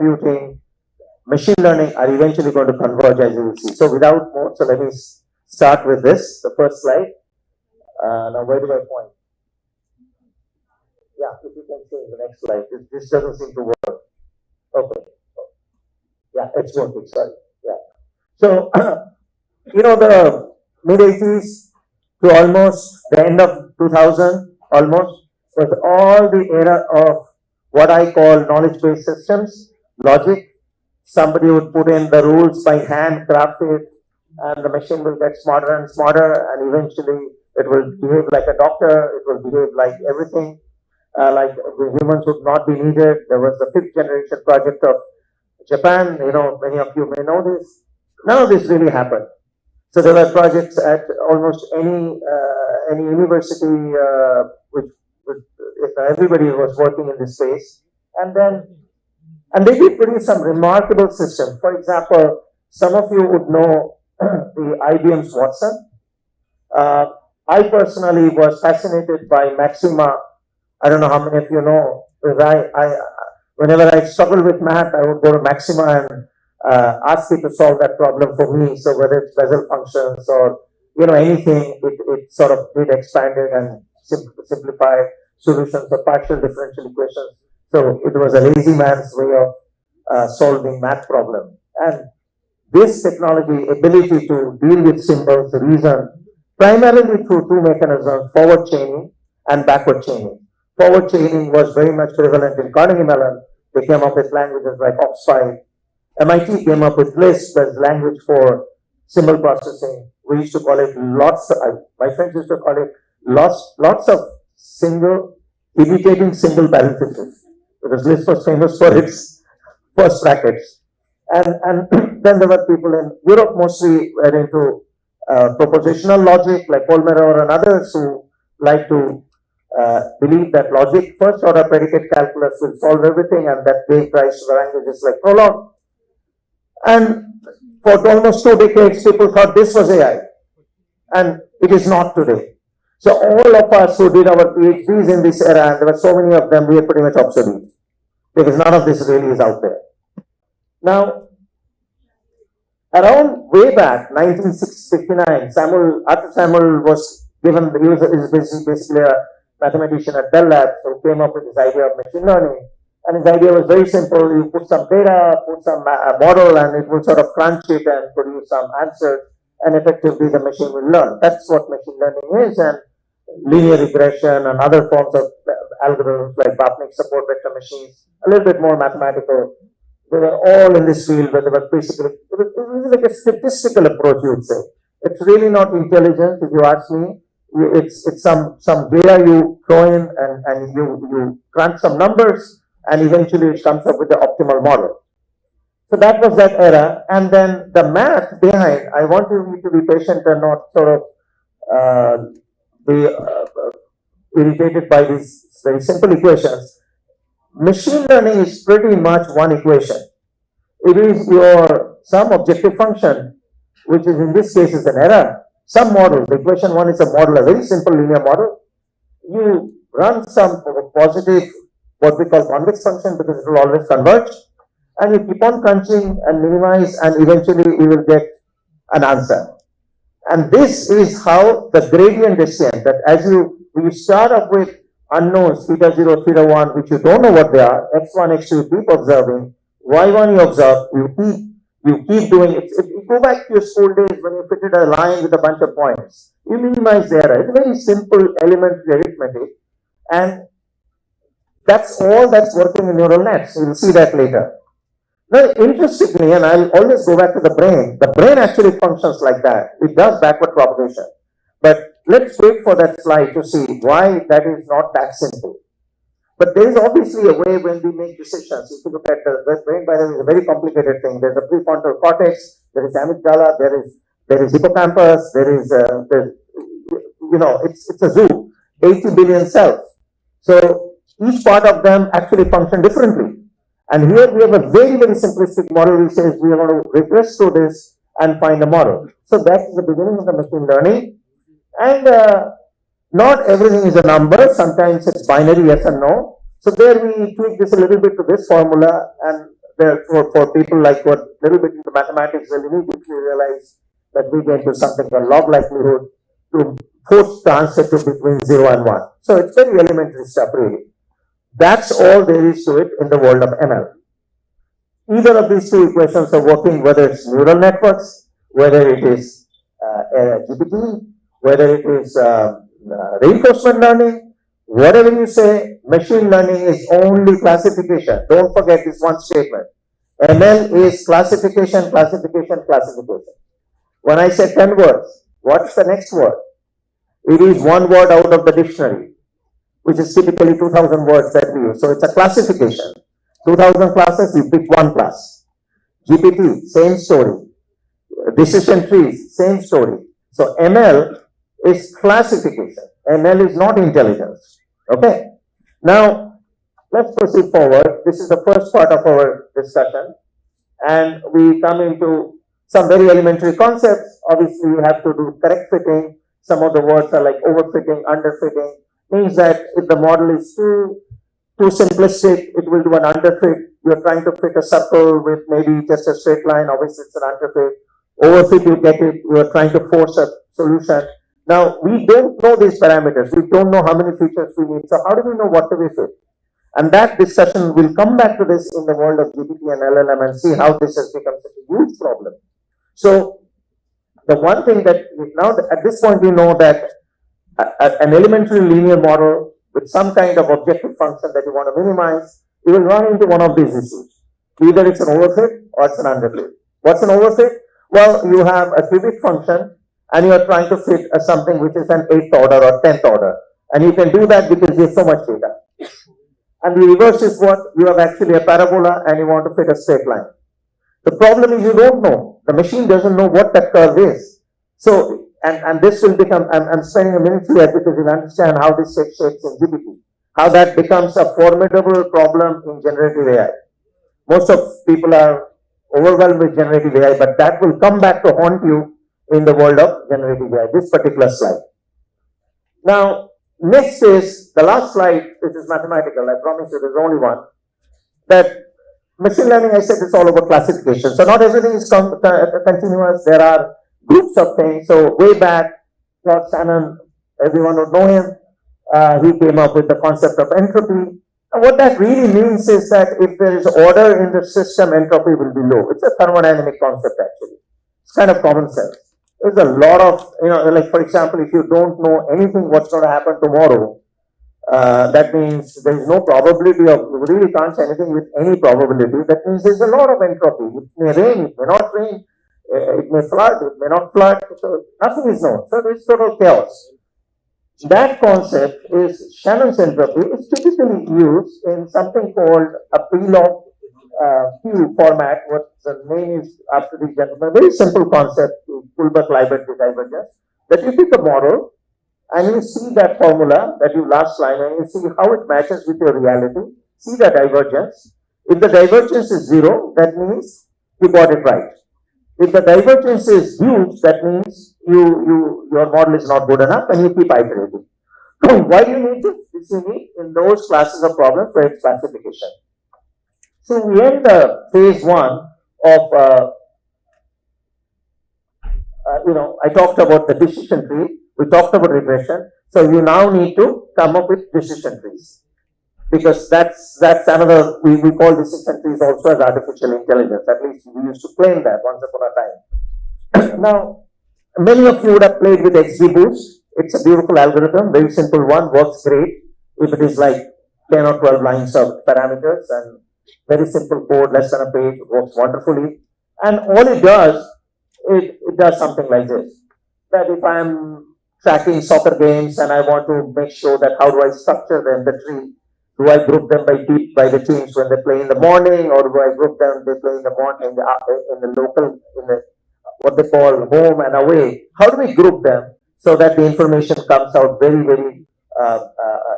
computing, machine learning are eventually going to converge, as you will see. So without more, so let me start with this, the first slide. Now where do I point? Yeah, if you can see the next slide. This doesn't seem to work. Okay. Yeah, it's working, sorry. Yeah. So, the mid-80s to almost the end of 2000, almost, was all the era of what I call knowledge-based systems, logic. Somebody would put in the rules by hand, craft it, and the machine will get smarter and smarter, and eventually it will behave like a doctor, it will behave like everything, like the humans would not be needed. There was the 5th generation project of Japan, many of you may know this. None of this really happened. So there were projects at almost any university, which everybody was working in this space, and they did produce some remarkable systems. For example, some of you would know the IBM's Watson. I personally was fascinated by Maxima. I don't know how many of you know, because whenever I struggled with math, I would go to Maxima and ask it to solve that problem for me. So whether it's Bessel functions or anything, it sort of did expanded and simplified solutions for partial differential equations. So it was a lazy man's way of solving math problem. And this technology, ability to deal with symbols, reason, primarily through 2 mechanisms, forward chaining and backward chaining. Forward chaining was very much prevalent in Carnegie Mellon. They came up with languages like OPS5. MIT came up with Lisp as language for symbol processing. We used to call it my friends used to call it lots of imitating single parentheses, because Lisp was famous for its first brackets. And then there were people in Europe mostly were into propositional logic, like Kolmogorov and others, who like to believe that logic, first order predicate calculus, will solve everything, and that gave rise to the languages like Prolog. And for almost 2 decades, people thought this was AI, and it is not today. So all of us who did our PhDs in this era, and there were so many of them, we are pretty much obsolete, because none of this really is out there. Now, around way back, 1959, Arthur Samuel was given, he was basically a mathematician at Bell Labs, who came up with this idea of machine learning. And his idea was very simple. You put some data, put some model, and it will sort of crunch it and produce some answers, and effectively the machine will learn. That's what machine learning is, and linear regression and other forms of algorithms like Bapnik support vector machines, a little bit more mathematical. They were all in this field, but they were basically, it was like a statistical approach, you would say. It's really not intelligence, if you ask me. It's some data you throw in, and you crunch some numbers, and eventually it comes up with the optimal model. So that was that era. And then the math behind, I want you to be patient and not sort of be irritated by these very simple equations. Machine learning is pretty much one equation. It is some objective function, which is in this case is an error, some model. The equation 1 is a model, a very simple linear model. You run some positive, what we call convex function, because it will always converge, and you keep on crunching and minimize, and eventually you will get an answer. And this is how the gradient descent, that as you start up with unknowns, theta 0, theta 1, which you don't know what they are, x1, x2, you keep observing, y1 you observe, you keep doing it. If you go back to your school days when you fitted a line with a bunch of points, you minimize the error. It's a very simple elementary arithmetic, and that's all that's working in neural nets. You'll see that later. Now, interestingly, and I'll always go back to the brain actually functions like that. It does backward propagation. But let's wait for that slide to see why that is not that simple. But there is obviously a way when we make decisions. If you look at the brain, by the way, is a very complicated thing. There's a prefrontal cortex, there is amygdala, there is hippocampus, it's a zoo, 80 billion cells. So each part of them actually function differently. And here we have a very, very simplistic model which says we are going to regress through this and find a model. So that's the beginning of the machine learning. And not everything is a number. Sometimes it's binary, yes and no. So there we tweak this a little bit to this formula, and for people like what little bit into mathematics will immediately realize that we get to something called log likelihood to force the answer to between 0 and 1. So it's very elementary stuff really. That's all there is to it in the world of ML. Either of these two equations are working, whether it's neural networks, whether it is GPT, whether it is reinforcement learning, whatever you say, machine learning is only classification. Don't forget this one statement. ML is classification, classification, classification. When I say 10 words, what's the next word? It is one word out of the dictionary, which is typically 2000 words that we use. So it's a classification. 2000 classes, you pick one class. GPT, same story. Decision trees, same story. So ML is classification. ML is not intelligence. Okay? Now, let's proceed forward. This is the first part of our discussion. And we come into some very elementary concepts. Obviously, you have to do correct fitting. Some of the words are like overfitting, underfitting. Means that if the model is too simplistic, it will do an underfit. You're trying to fit a circle with maybe just a straight line. Obviously, it's an underfit. Overfit, you get it. You're trying to force a solution. Now, we don't know these parameters. We don't know how many features we need. So how do we know what to be fit? And that discussion will come back to this in the world of GPT and LLM and see how this has become such a huge problem. So the one thing that now at this point we know that an elementary linear model with some kind of objective function that you want to minimize, you will run into one of these issues. Either it's an overfit or it's an underfit. What's an overfit? Well, you have a cubic function and you are trying to fit something which is an 8th order or 10th order. And you can do that because you have so much data. And the reverse is what? You have actually a parabola and you want to fit a straight line. The problem is you don't know. The machine doesn't know what that curve is. So, and this will become, I'm spending a minute here because you'll understand how this takes shapes in GPT. How that becomes a formidable problem in generative AI. Most of people are overwhelmed with generative AI, but that will come back to haunt you in the world of generative AI, this particular slide. Now, next is the last slide, which is mathematical. I promise you there's only one. That machine learning, I said, is all about classification. So not everything is continuous. There are groups of things. So way back, Claude Shannon, everyone would know him. He came up with the concept of entropy. And what that really means is that if there is order in the system, entropy will be low. It's a thermodynamic concept actually. It's kind of common sense. There's a lot of, like for example, if you don't know anything what's going to happen tomorrow, that means there is no probability of, you really can't say anything with any probability. That means there's a lot of entropy. It may rain, it may not rain, it may flood, it may not flood. So nothing is known. So there's total chaos. That concept is Shannon's entropy. It's typically used in something called a P-log Q format. What the name is after the gentleman. Very simple concept to Hilbert-Leibert divergence. That you pick a model and you see that formula that you last line and you see how it matches with your reality. See the divergence. If the divergence is 0, that means you got it right. If the divergence is huge, that means your model is not good enough and you keep iterating. So why do you need this? This you need in those classes of problems where it's classification. So we end the phase 1 of, I talked about the decision tree. We talked about regression. So you now need to come up with decision trees. Because that's another, we call decision trees also as artificial intelligence. At least we used to claim that once upon a time. Now, many of you would have played with XGBoost. It's a beautiful algorithm, very simple one, works great. If it is like 10 or 12 lines of parameters and very simple code, less than a page, works wonderfully. And all it does, it does something like this. That if I'm tracking soccer games and I want to make sure that how do I structure them, the tree, do I group them by the teams when they play in the morning, or do I group them they play in the morning in the local, in the what they call home and away? How do we group them so that the information comes out very, very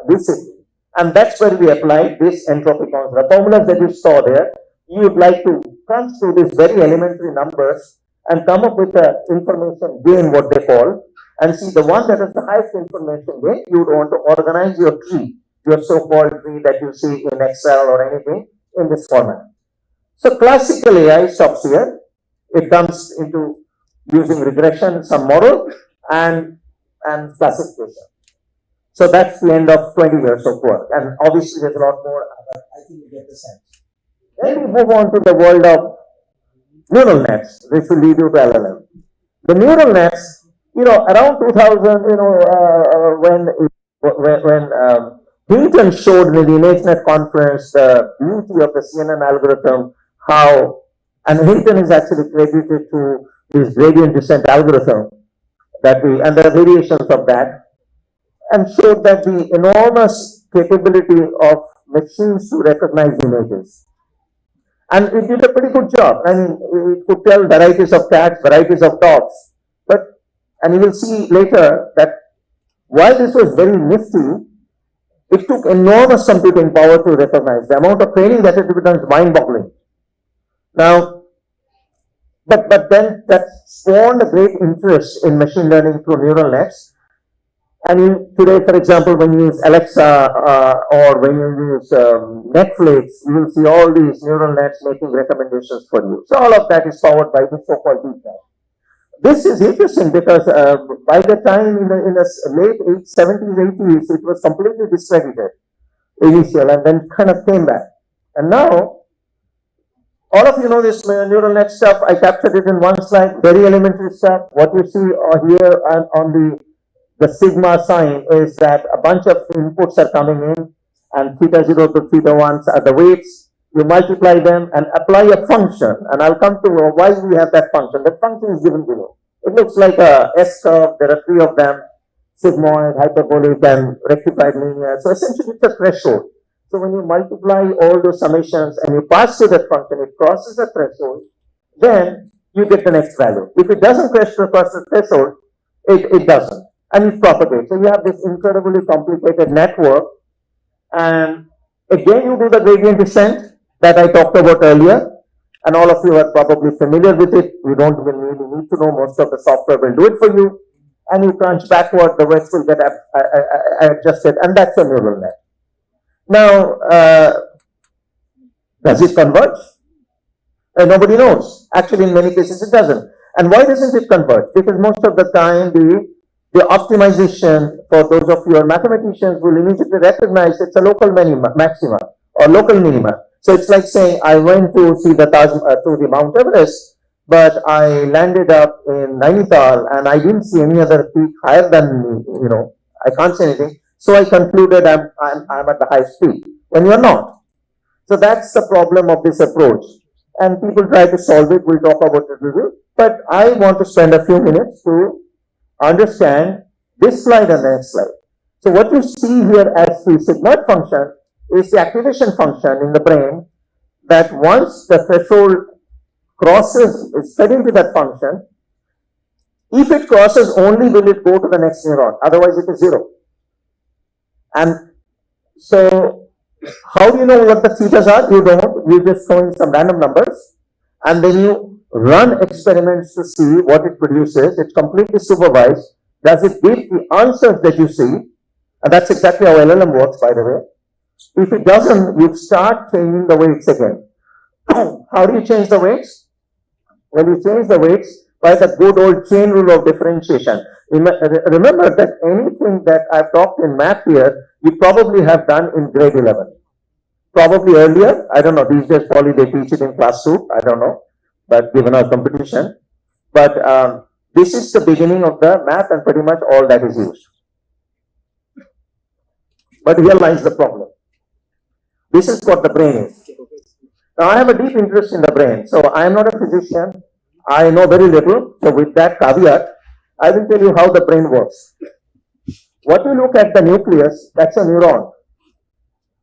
lucidly? And that's where we apply this entropy concept. The formulas that you saw there, you would like to crunch through these very elementary numbers and come up with the information gain, what they call, and see the one that has the highest information gain, you would want to organize your tree, your so-called tree that you see in Excel or anything in this format. So classical AI stops here. It comes into using regression, some model, and classification. So that's the end of 20 years of work. And obviously there's a lot more, but I think you get the sense. Then we move on to the world of neural nets, which will lead you to LLM. The neural nets, around 2000, when Hinton showed in the ImageNet conference the beauty of the CNN algorithm, and Hinton is actually credited to this gradient descent algorithm and there are variations of that, and showed that the enormous capability of machines to recognize images. And it did a pretty good job. I mean, it could tell varieties of cats, varieties of dogs. And you will see later that while this was very nifty, it took enormous computing power to recognize. The amount of training that had to be done is mind-boggling. Now, but then that spawned a great interest in machine learning through neural nets. And today, for example, when you use Alexa or when you use Netflix, you will see all these neural nets making recommendations for you. So all of that is powered by the so-called deep learning. This is interesting because by the time in the late 70s, 80s, it was completely discredited initial and then kind of came back. And now, all of you know this neural net stuff. I captured it in one slide, very elementary stuff. What you see here on the sigma sign is that a bunch of inputs are coming in, and theta 0 to theta 1 are the weights. You multiply them and apply a function, and I'll come to why we have that function. That function is given below. It looks like a S-curve. There are three of them: sigmoid, hyperbolic, and rectified linear. So essentially, it's a threshold. So when you multiply all those summations and you pass to that function, it crosses the threshold, then you get the next value. If it doesn't cross the threshold, it doesn't, and it propagates. So you have this incredibly complicated network, and again, you do the gradient descent that I talked about earlier, and all of you are probably familiar with it. You don't even really need to know. Most of the software will do it for you, and you crunch backward, the weights will get adjusted, and that's a neural net. Now, does it converge? Nobody knows. Actually, in many cases, it doesn't. And why doesn't it converge? Because most of the time, the optimization for those of you who are mathematicians will immediately recognize it's a local maxima or local minima. So it's like saying I went to see to the Mount Everest, but I landed up in Nainital and I didn't see any other peak higher than me. I can't say anything. So I concluded I'm at the highest peak when you're not. So that's the problem of this approach. And people try to solve it. We'll talk about it a little. But I want to spend a few minutes to understand this slide and the next slide. So what you see here as the sigmoid function is the activation function in the brain that once the threshold is fed into that function. If it crosses, only will it go to the next neuron. Otherwise, it is zero. And so, how do you know what the thetas are? You don't. You just throw in some random numbers, and then you run experiments to see what it produces. It's completely supervised. Does it give the answers that you see? And that's exactly how LLM works, by the way. If it doesn't, you start changing the weights again. How do you change the weights? Well, you change the weights by the good old chain rule of differentiation. Remember that anything that I've talked in math here, you probably have done in grade 11. Probably earlier, I don't know, these days probably they teach it in class 2, I don't know, but given our competition. But this is the beginning of the math and pretty much all that is used. But here lies the problem. This is what the brain is. Now, I have a deep interest in the brain. So, I am not a physician. I know very little. So, with that caveat, I will tell you how the brain works. What you look at the nucleus, that's a neuron.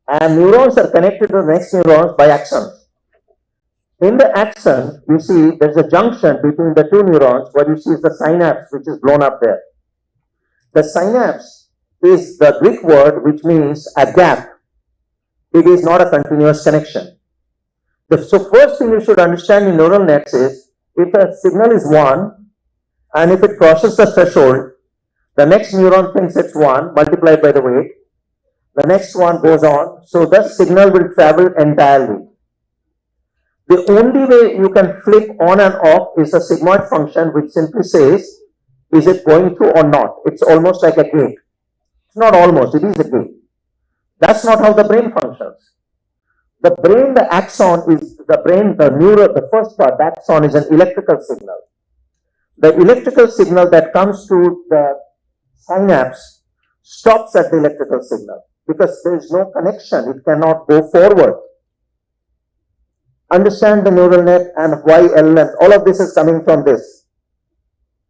And neurons are connected to the next neurons by axons. In the axon, you see there's a junction between the two neurons. What you see is the synapse, which is blown up there. The synapse is the Greek word which means a gap. It is not a continuous connection. So first thing you should understand in neural nets is if a signal is 1 and if it crosses the threshold, the next neuron thinks it's 1 multiplied by the weight. The next one goes on. So the signal will travel entirely. The only way you can flip on and off is a sigmoid function which simply says, is it going through or not? It's almost like a gate. It's not almost, it is a gate. That's not how the brain functions. The brain, the axon is the brain, the first part, the axon is an electrical signal. The electrical signal that comes to the synapse stops at the electrical signal because there is no connection. It cannot go forward. Understand the neural net and why LLM. All of this is coming from this.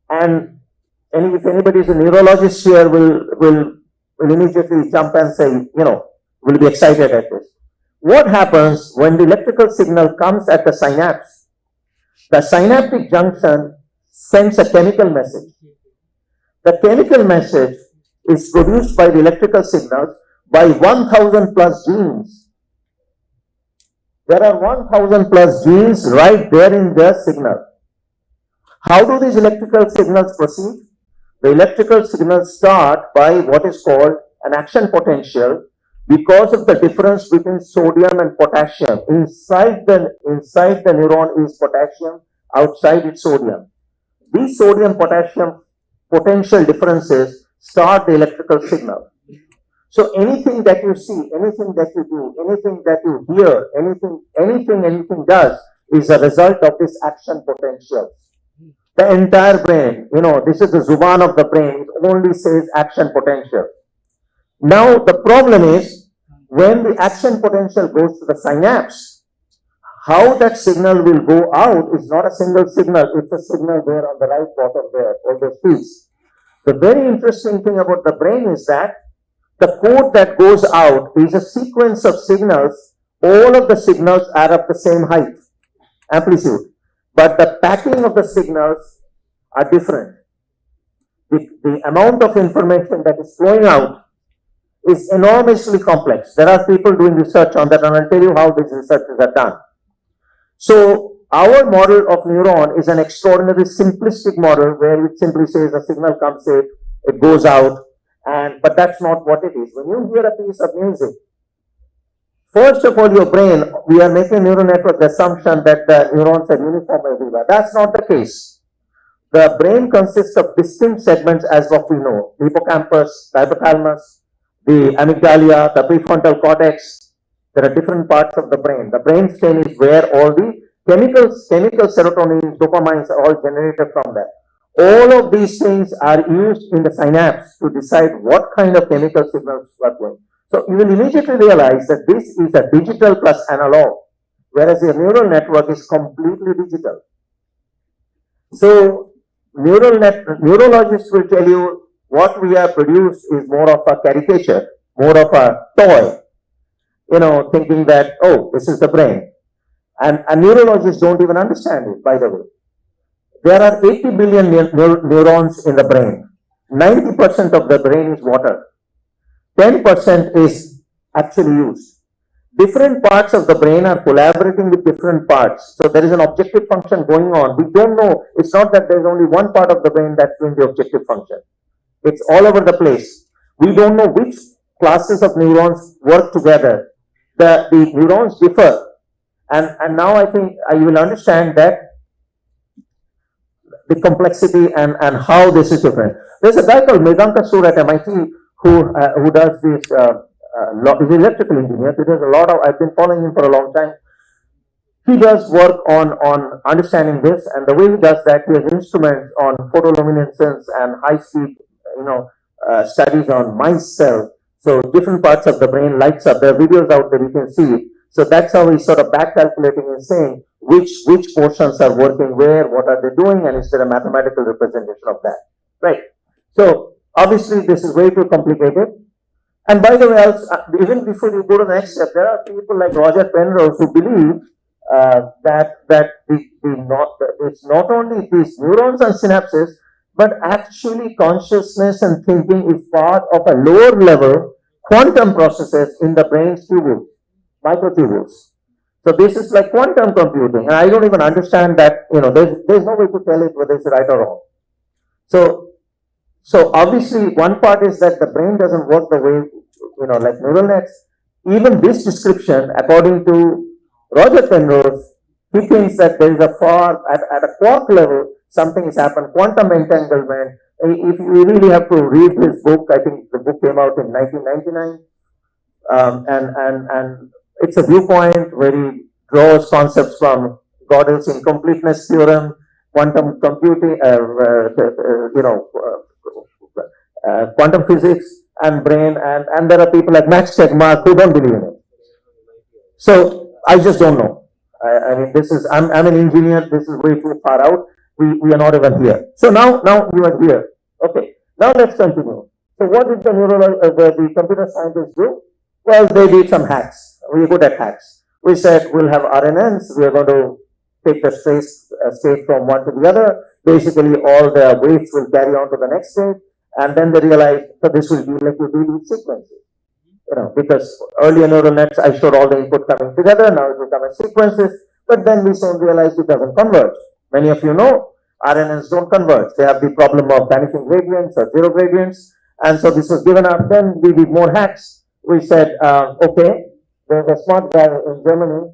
And if anybody is a neurologist here, will immediately jump and say, will be excited at this. What happens when the electrical signal comes at the synapse? The synaptic junction sends a chemical message. The chemical message is produced by the electrical signals by 1000 plus genes. There are 1000 plus genes right there in the signal. How do these electrical signals proceed? The electrical signals start by what is called an action potential because of the difference between sodium and potassium. Inside the neuron is potassium, outside it's sodium. These sodium-potassium potential differences start the electrical signal. So anything that you see, anything that you do, anything that you hear, anything does is a result of this action potential. The entire brain, this is the zuban of the brain, it only says action potential. Now the problem is, when the action potential goes to the synapse, how that signal will go out is not a single signal, it's a signal there on the right bottom there, all those fields. The very interesting thing about the brain is that the code that goes out is a sequence of signals. All of the signals are of the same height, amplitude. But the packing of the signals are different. The amount of information that is flowing out is enormously complex. There are people doing research on that, and I'll tell you how these researches are done. So our model of neuron is an extraordinarily simplistic model where it simply says a signal comes in, it goes out, but that's not what it is. When you hear a piece of music, first of all, your brain, we are making a neural network assumption that the neurons are uniform everywhere. That's not the case. The brain consists of distinct segments as what we know. The hippocampus, the hypothalamus, the amygdala, the prefrontal cortex. There are different parts of the brain. The brainstem is where all the chemical serotonin, dopamines are all generated from that. All of these things are used in the synapse to decide what kind of chemical signals are going. So you will immediately realize that this is a digital plus analog, whereas your neural network is completely digital. So neurologists will tell you what we have produced is more of a caricature, more of a toy, thinking that, oh, this is the brain. And neurologists don't even understand it, by the way. There are 80 billion neurons in the brain. 90% of the brain is water. 10% is actually used. Different parts of the brain are collaborating with different parts. So there is an objective function going on. We don't know. It's not that there's only one part of the brain that's doing the objective function. It's all over the place. We don't know which classes of neurons work together. The neurons differ. And now I think you will understand that the complexity and how this is different. There's a guy called Meganka Sur at MIT who does this, he's an electrical engineer. He does a lot of, I've been following him for a long time. He does work on understanding this, and the way he does that, he has instruments on photoluminescence and high-speed, studies on mice cell. So different parts of the brain lights up. There are videos out there, you can see it. So that's how he's sort of back calculating and saying which portions are working where, what are they doing, and is there a mathematical representation of that, right? So obviously this is way too complicated. And by the way, even before you go to the next step, there are people like Roger Penrose who believe that it's not only these neurons and synapses, but actually consciousness and thinking is part of a lower level quantum processes in the brain's tubules, microtubules. So this is like quantum computing, and I don't even understand that, there's no way to tell it whether it's right or wrong. So obviously one part is that the brain doesn't work the way, like neural nets. Even this description, according to Roger Penrose, He thinks that there is at a quark level, something has happened, quantum entanglement. If you really have to read his book, I think the book came out in 1999, and it's a viewpoint where he draws concepts from Gödel's incompleteness theorem, quantum computing, quantum physics and brain, and there are people like Max Tegmark who don't believe in it. So I just don't know. I mean, I'm an engineer. This is way too far out. We are not even here. So now you are here. Okay. Now let's continue. So what did the computer scientists do? Well, they did some hacks. We're good at hacks. We said we'll have RNNs. We are going to take the state from one to the other. Basically, all the weights will carry on to the next state. And then they realized that this will be like you deal with sequences. Because earlier neural nets, I showed all the input coming together. Now it will come as sequences. But then we soon realized it doesn't converge. Many of you know RNNs don't converge. They have the problem of vanishing gradients or zero gradients. And so this was given up. Then we did more hacks. We said, okay, there's a smart guy in Germany.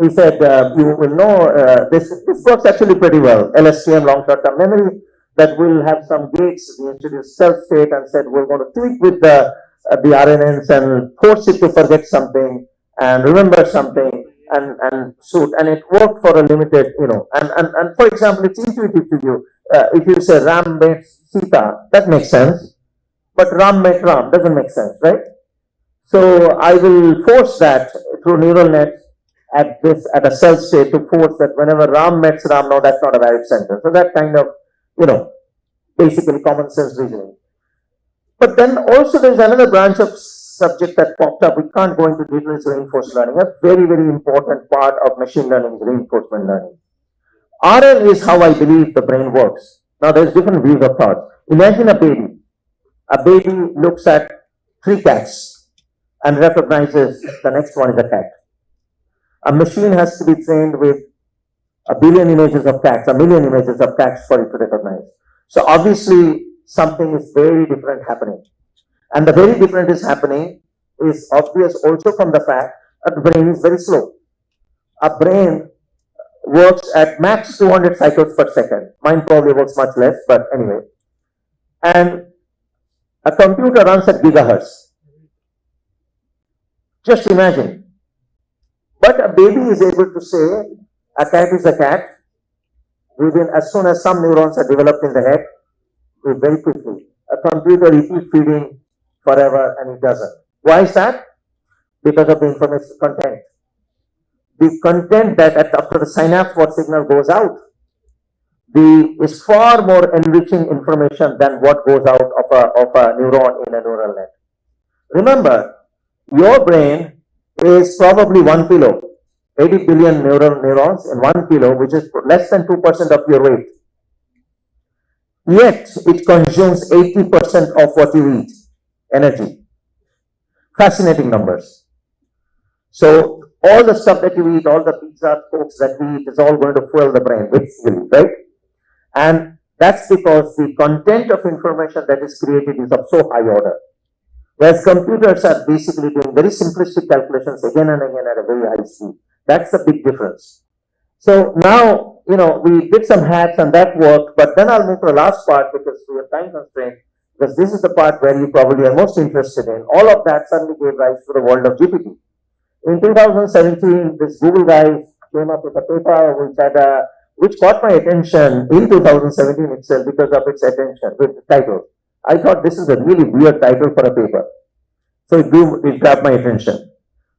He said, you will know, this works actually pretty well. LSTM, long short-term memory, that will have some gates. We introduced self-state and said, we're going to tweak with the RNNs and force it to forget something and remember something and suit. And it worked for a limited, and for example, it's intuitive to you. If you say Ram met Sita, that makes sense. But Ram met Ram doesn't make sense, right? So I will force that through neural nets at a self state to force that whenever Ram meets Ram, no, that's not a valid sentence. So that kind of, basically common sense reasoning. But then also there's another branch of subject that popped up. We can't go into details. Reinforcement learning. A very, very important part of machine learning is reinforcement learning. RL is how I believe the brain works. Now there's different views of thought. Imagine a baby. A baby looks at 3 cats and recognizes the next one is a cat. A machine has to be trained with 1 billion images of cats, 1 million images of cats for it to recognize. So obviously something is very different happening. And the very different is happening is obvious also from the fact that the brain is very slow. A brain works at max 200 cycles per second. Mine probably works much less, but anyway. And a computer runs at gigahertz. Just imagine. But a baby is able to say a cat is a cat within, as soon as some neurons are developed in the head, very quickly. A computer, you keep feeding forever and it doesn't. Why is that? Because of the information content. The content that after the synapse what signal goes out is far more enriching information than what goes out of a neuron in a neural net. Remember, your brain is probably 1 kilo, 80 billion neurons in 1 kilo, which is less than 2% of your weight. Yet, it consumes 80% of what you eat, energy. Fascinating numbers. So, all the stuff that you eat, all the pizza, cokes that we eat is all going to fuel the brain, basically, right? And that's because the content of information that is created is of so high order. Whereas computers are basically doing very simplistic calculations again and again at a very high speed. That's the big difference. So now, we did some hacks and that worked, but then I'll move to the last part because we have time constraint, because this is the part where you probably are most interested in. All of that suddenly gave rise to the world of GPT. In 2017, this Google guy came up with a paper which caught my attention in 2017 itself because of its attention with the title. I thought this is a really weird title for a paper. So it grabbed my attention.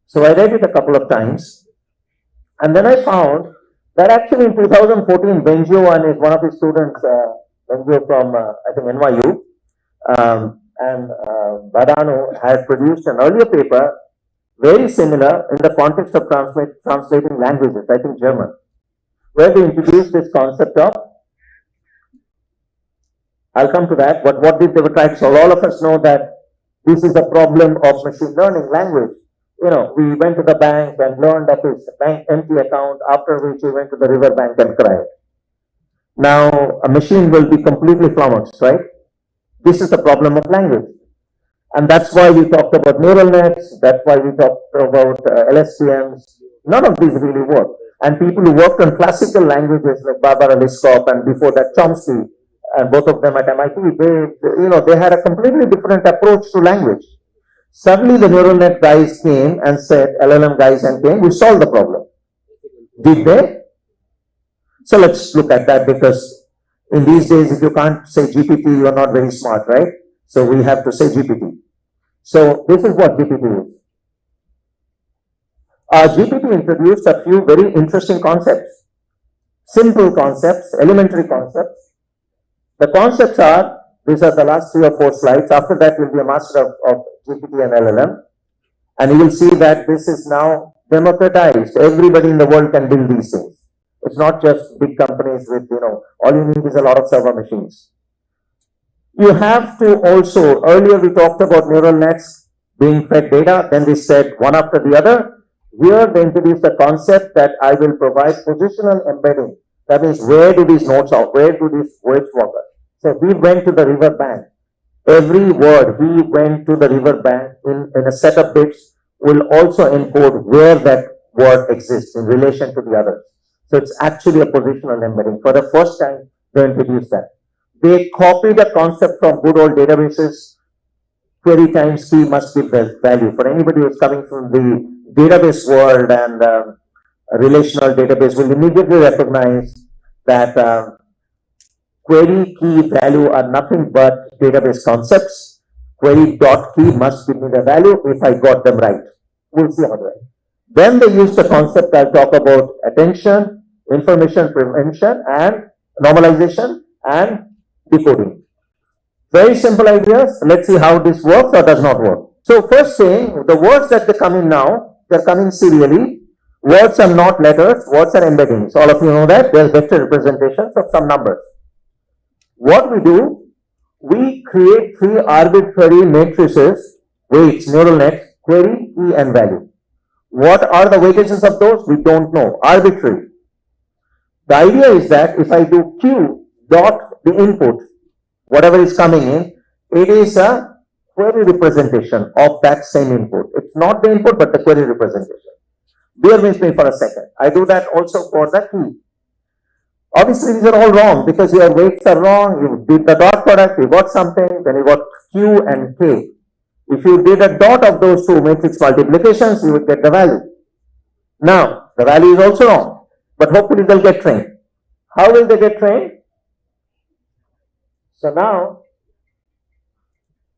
So I read it a couple of times. And then I found that actually in 2014, Benjo and one of his students, Benjo from, I think, NYU, and Badano had produced an earlier paper, very similar in the context of translating languages, I think German, where they introduced this concept of, I'll come to that, but what did they try to solve? All of us know that this is a problem of machine learning language. We went to the bank and learned of his bank empty account, after which we went to the river bank and cried. Now, a machine will be completely flummoxed, right? This is the problem of language. And that's why we talked about neural nets, that's why we talked about LSTMs. None of these really work. And people who worked on classical languages like Barbara Liskop and before that Chomsky, and both of them at MIT, they had a completely different approach to language. Suddenly the neural net guys came and said, LLM guys and came, we solved the problem. Did they? So let's look at that, because in these days, if you can't say GPT, you're not very smart, right? So we have to say GPT. So this is what GPT is. GPT introduced a few very interesting concepts. Simple concepts, elementary concepts. The concepts are, these are the last 3 or 4 slides. After that, you'll be a master of GPT and LLM. And you will see that this is now democratized. Everybody in the world can build these things. It's not just big companies with, all you need is a lot of server machines. You have to also, earlier we talked about neural nets being fed data, then we said one after the other. Here they introduced the concept that I will provide positional embedding. That means where do these nodes are, where do these words walk? So he went to the river bank. Every word he went to the river bank in a set of bits will also encode where that word exists in relation to the others. So it's actually a positional embedding. For the first time, they introduced that. They copied a concept from good old databases. Query times key must give value. For anybody who's coming from the database world and a relational database will immediately recognize that query key value are nothing but database concepts. Query dot key must give me the value if I got them right. We'll see how that. Then they use the concept I'll talk about attention, information prevention, and normalization and decoding. Very simple ideas. Let's see how this works or does not work. So first thing, the words that they come in now, they're coming serially. Words are not letters, words are embeddings. All of you know that. There's vector representations of some numbers. What we do, we create 3 arbitrary matrices, weights, neural nets, query, key, and value. What are the weightages of those? We don't know. Arbitrary. The idea is that if I do Q dot the input, whatever is coming in, it is a query representation of that same input. It's not the input, but the query representation. Bear with me for a second. I do that also for the key. Obviously, these are all wrong because your weights are wrong. You did the dot product, you got something, then you got Q and K. If you did a dot of those 2 matrix multiplications, you would get the value. Now, the value is also wrong, but hopefully they'll get trained. How will they get trained? So now,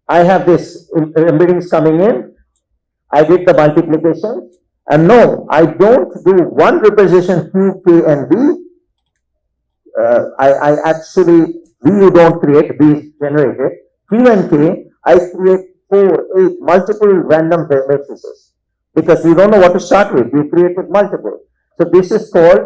I have this embeddings coming in. I did the multiplication. And no, I don't do one representation Q, K, and V. I actually, V you don't create, V is generated. Q and K, I create 4, 8, multiple random matrices. Because you don't know what to start with, you create with multiple. So this is called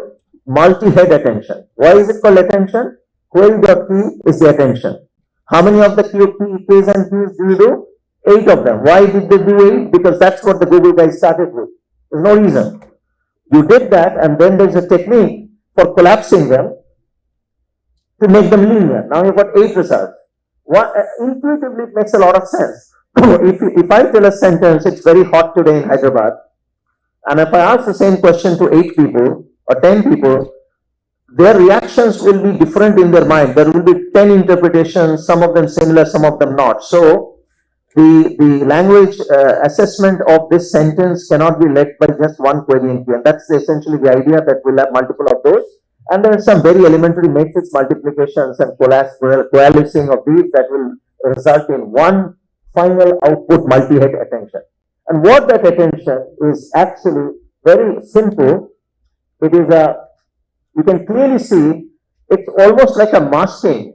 multi-head attention. Why is it called attention? Query.key is the attention. How many of the K's and Q's do you do? 8 of them. Why did they do 8? Because that's what the Google guys started with. There's no reason. You did that, and then there's a technique for collapsing them to make them linear. Now you've got 8 results. Intuitively, it makes a lot of sense. If I tell a sentence, it's very hot today in Hyderabad, and if I ask the same question to 8 people or 10 people, their reactions will be different in their mind. There will be 10 interpretations, some of them similar, some of them not. So the language assessment of this sentence cannot be led by just one query and key. And that's essentially the idea, that we'll have multiple of those. And there are some very elementary matrix multiplications and coalescing of these that will result in one final output multi-head attention. And what that attention is actually very simple. It is you can clearly see, it's almost like a masking,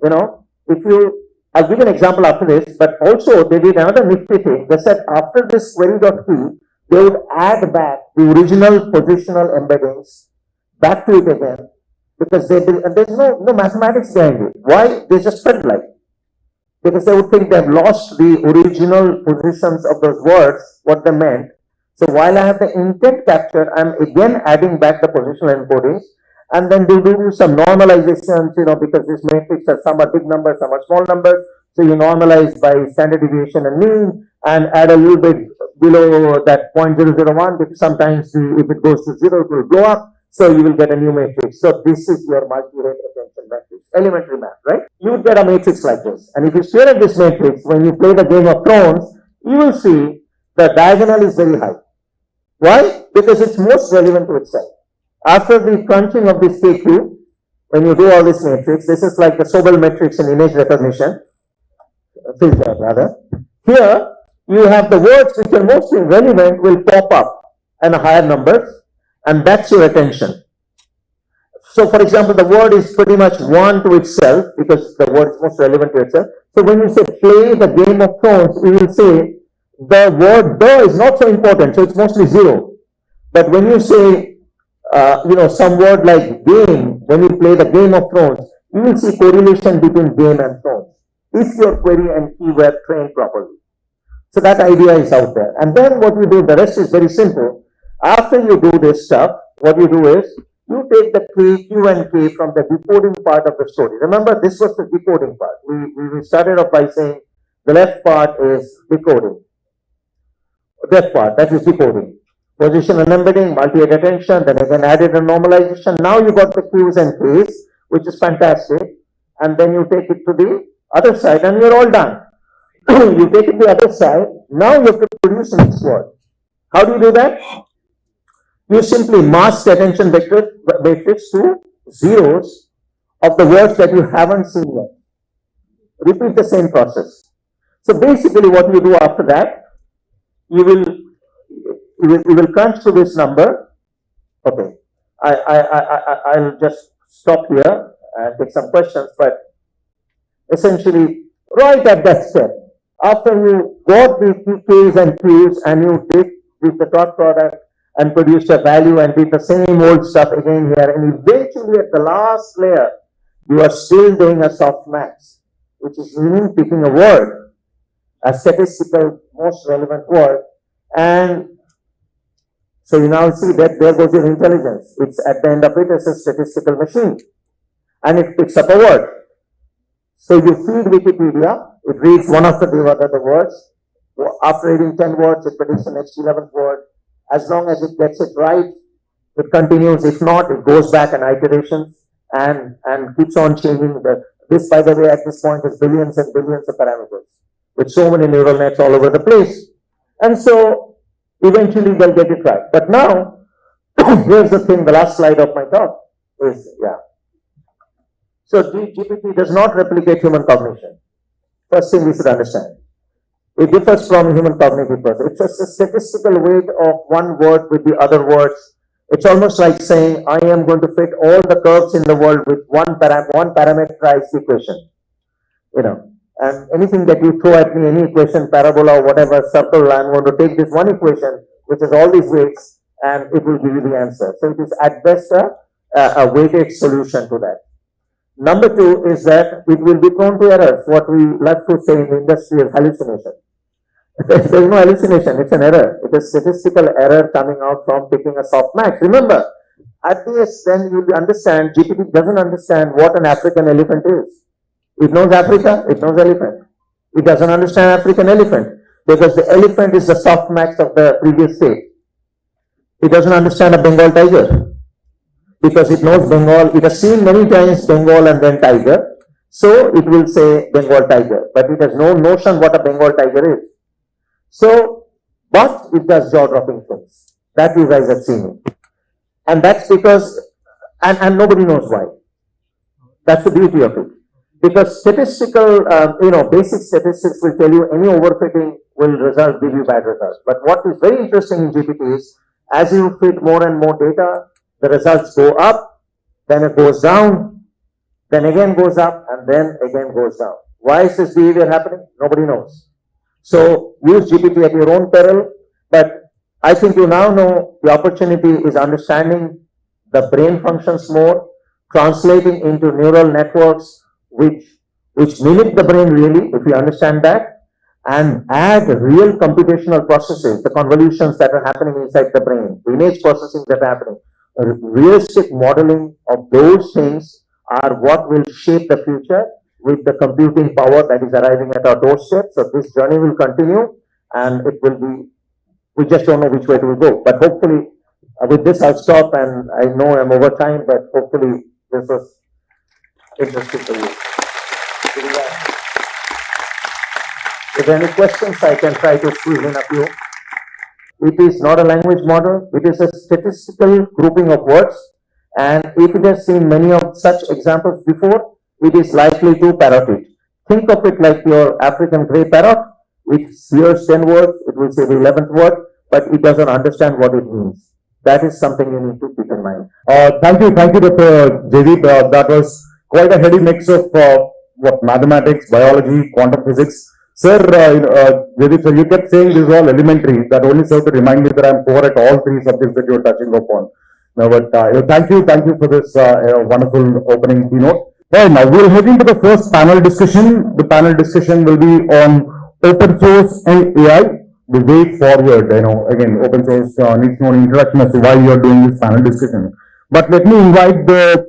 I'll give an example after this, but also they did another nifty thing. They said after this query.key, they would add back the original positional embeddings back to it again, because there's no mathematics behind it. Why? They just felt like. Because they would think they've lost the original positions of those words, what they meant. So while I have the intent captured, I'm again adding back the positional encodings, and then they do some normalizations, because this matrix has some are big numbers, some are small numbers. So you normalize by standard deviation and mean, and add a little bit below that 0.001, because sometimes if it goes to 0, it will blow up. So you will get a new matrix. So this is your multi-rate attention matrix, elementary math, right? You would get a matrix like this. And if you stare at this matrix, when you play the Game of Thrones, you will see the diagonal is very high. Why? Because it's most relevant to itself. After the crunching of this KQ, when you do all this matrix, this is like the Sobel matrix in image recognition, filter rather. Here, you have the words which are most relevant will pop up and higher numbers, and that's your attention. So, for example, the word is pretty much 1 to itself because the word is most relevant to itself. So, when you say play the Game of Thrones, you will say the word the is not so important, so it's mostly 0. But when you say, some word like game, when you play the Game of Thrones, you will see correlation between game and thrones if your query and key were trained properly. So that idea is out there. And then what you do, the rest is very simple. After you do this stuff, what you do is, you take the Q and K from the decoding part of the story. Remember, this was the decoding part. We started off by saying the left part is decoding. Left part, that is decoding. Position and embedding, multi-rate attention, then again added a normalization. Now you got the Qs and Ks, which is fantastic. And then you take it to the other side and you're all done. You take it to the other side. Now you have to produce the next word. How do you do that? You simply mask the attention vector matrix to zeros of the words that you haven't seen yet. Repeat the same process. So basically what you do after that, you will crunch to this number. Okay, I'll just stop here and take some questions, but essentially right at that step, after you got the Ks and Qs and you did with the dot product and produce a value and did the same old stuff again here, and eventually at the last layer, you are still doing a softmax, which is meaning picking a word, a statistical most relevant word, and so you now see that there goes your intelligence. It's at the end of it, it's a statistical machine, and it picks up a word. So you feed Wikipedia, it reads one after the other the words. After reading 10 words, it predicts the next 11th word. As long as it gets it right, it continues. If not, it goes back in iterations and keeps on changing. This, by the way, at this point is billions and billions of parameters with so many neural nets all over the place. And so eventually they'll get it right. But now, here's the thing, the last slide of my talk is, So GPT does not replicate human cognition. First thing we should understand. It differs from human cognitive process. It's just a statistical weight of one word with the other words. It's almost like saying, I am going to fit all the curves in the world with one parameterized equation. And anything that you throw at me, any equation, parabola, or whatever, circle, I'm going to take this one equation, which has all these weights, and it will give you the answer. So it is at best a weighted solution to that. Number two is that it will be prone to errors. What we love to say in the industry is hallucination. There is no hallucination, it's an error. It is statistical error coming out from picking a softmax. Remember, at this, then you will understand, GPT doesn't understand what an African elephant is. It knows Africa, it knows elephant. It doesn't understand African elephant because the elephant is the softmax of the previous state. It doesn't understand a Bengal tiger because it knows Bengal. It has seen many times Bengal and then tiger. So it will say Bengal tiger, but it has no notion what a Bengal tiger is. So, but it does jaw-dropping things. That you guys have seen it. And that's because, and nobody knows why. That's the beauty of it. Because statistical, basic statistics will tell you any overfitting will give you bad results. But what is very interesting in GPT is, as you fit more and more data, the results go up, then it goes down, then again goes up, and then again goes down. Why is this behavior happening? Nobody knows. So use GPT at your own peril, but I think you now know the opportunity is understanding the brain functions more, translating into neural networks which mimic the brain really, if you understand that, and add real computational processes, the convolutions that are happening inside the brain, the image processing that are happening, realistic modeling of those things are what will shape the future with the computing power that is arriving at our doorstep. So this journey will continue, and it will be, we just don't know which way it will go. But hopefully, with this I'll stop, and I know I'm over time, but hopefully this was interesting for you. If there are any questions, I can try to squeeze in a few. It is not a language model, it is a statistical grouping of words, and if it has seen many of such examples before, it is likely to parrot it. Think of it like your African grey parrot. It hears 10 words, it will say the 11th word, but it doesn't understand what it means. That is something you need to keep in mind. Thank you, Dr. Jaideep. That was quite a heady mix of mathematics, biology, quantum physics. Sir, Jaideep, sir, you kept saying this is all elementary. That only served to remind me that I'm poor at all three subjects that you're touching upon. No, but thank you for this wonderful opening keynote. Well, now we'll head into the first panel discussion. The panel discussion will be on open source and AI. The way forward, again, open source needs no introduction as to why you are doing this panel discussion. But let me invite the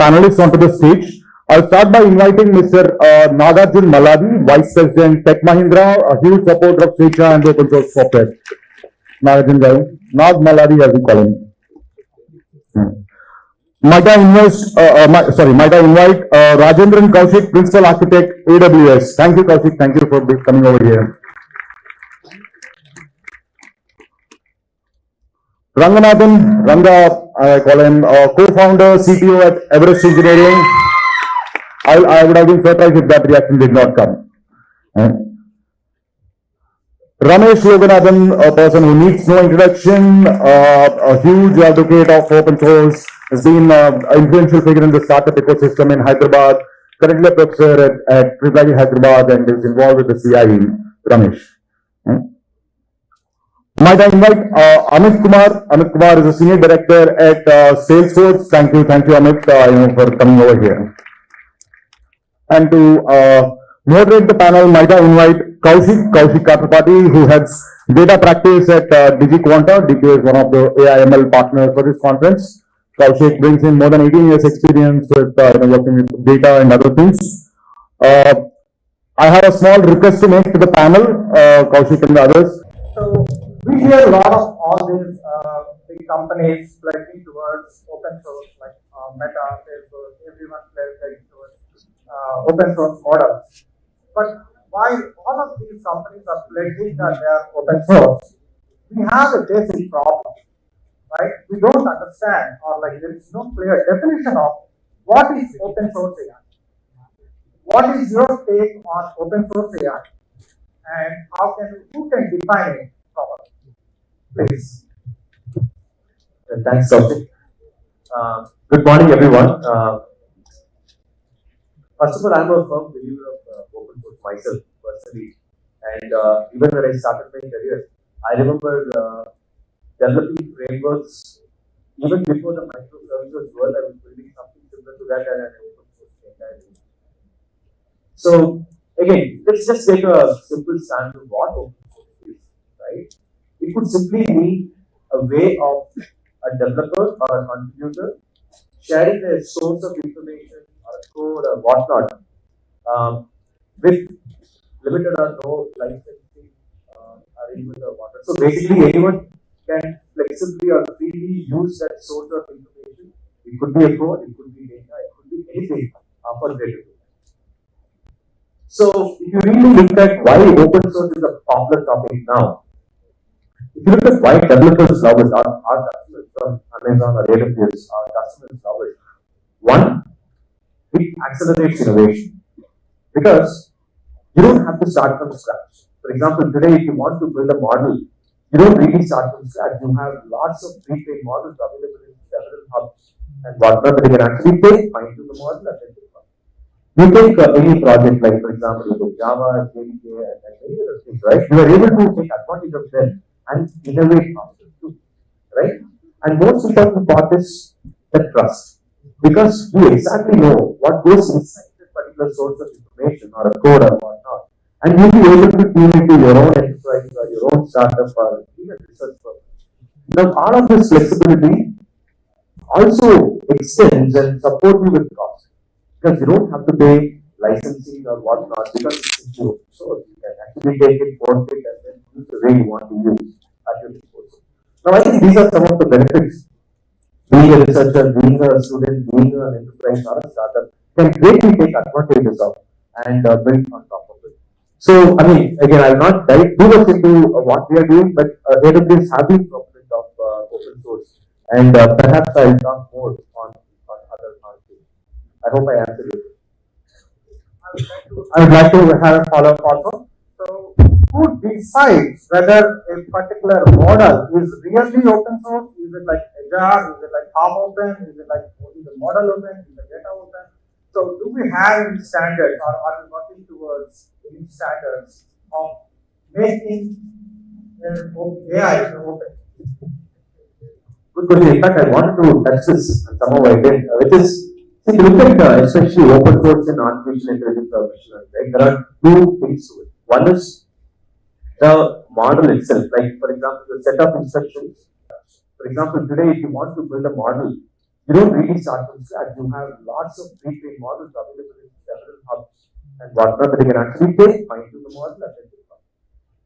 panelists onto the stage. I'll start by inviting Mr. Nagarjun Maladi, Vice President, Tech Mahindra, a huge supporter of Swecha and open source software. Nagarjun Nag Maladi, as we call him. Might I invite Rajendran Kaushik, Principal Architect, AWS. Thank you, Kaushik. Thank you for coming over here. Ranganathan, Ranga, I call him, co-founder, CTO at Everest Engineering. I would have been surprised if that reaction did not come. Ramesh Yoganathan, a person who needs no introduction, a huge advocate of open source, has been an influential figure in the startup ecosystem in Hyderabad, currently a professor at Tripoli, Hyderabad, and is involved with the CIE. Ramesh. Might I invite Amit Kumar. Amit Kumar is a senior director at Salesforce. Thank you, Amit, for coming over here. And to moderate the panel, might I invite Kaushik Katrapati, who heads data practice at DigiQuanta. DQ is one of the AI/ML partners for this conference. Kaushik brings in more than 18 years experience with working with data and other things. I have a small request to make to the panel, Kaushik and the others. So we hear a lot of all these big companies pledging towards open source, like Meta, Facebook, everyone pledging towards open source models. But while all of these companies are pledging that they are open source, we have a basic problem, right? We don't understand, or like there is no clear definition of what is open source AI. What is your take on open source AI, and who can define it properly? Please. Thanks, Kaushik. Good morning, everyone. First of all, I'm a firm believer of open source myself personally, and even when I started my career, I remember developing frameworks even before the microservices world. I was building something similar to that, and I open source entirely. So again, let's just take a simple stand of what open source is, right? It could simply mean a way of a developer or a contributor sharing their source of information or a code or whatnot with limited or no licensing arrangement or whatnot. So basically, anyone can flexibly or freely use that source of information. It could be a code, it could be data, it could be anything for greater good. So if you really look at why open source is a popular topic now, if you look at why developers love it, our customers from Amazon or AWS, our customers love it. One, it accelerates innovation because you don't have to start from scratch. For example, today if you want to build a model, you don't really start from scratch. You have lots of pre-trained models available in several hubs and whatnot that you can actually take, fine-tune the model, and then you take any project, like for example, you take Java, JDK, and many other things, right? You are able to take advantage of them and innovate faster too, right? And most important part is the trust, because you exactly know what goes inside this particular source of information or a code or whatnot, and you'll be able to tune it to your own enterprise or your own startup or even research purpose. Now, all of this flexibility also extends and support you with cost, because you don't have to pay licensing or whatnot because it's into open source. You can actually take it, port it, and then use the way you want to use at your disposal. Now, I think these are some of the benefits being a researcher, being a student, being an enterprise or a startup can greatly take advantages of and build on top of it. So, I mean, again, I'll not dive too much into what we are doing, but AWS have been proponent of open source, and perhaps I'll talk more on other things. I hope I answered it. I would like to have a follow-up also. So, who decides whether a particular model is really open source? Is it like Azure? Is it like half open? Is it like only the model open? Is the data open? So, do we have any standards, or are we working towards any standards of making AI open? Good question. In fact, I wanted to touch this and somehow I did, which is, see, look at especially open source and artificial intelligence or machine learning, right? There are two things to it. One is the model itself, like for example, the set of instructions. For example, today, if you want to build a model, you don't really start from scratch. You have lots of pre-trained models available in several hubs and whatnot that you can actually take, fine-tune the model, and then deploy.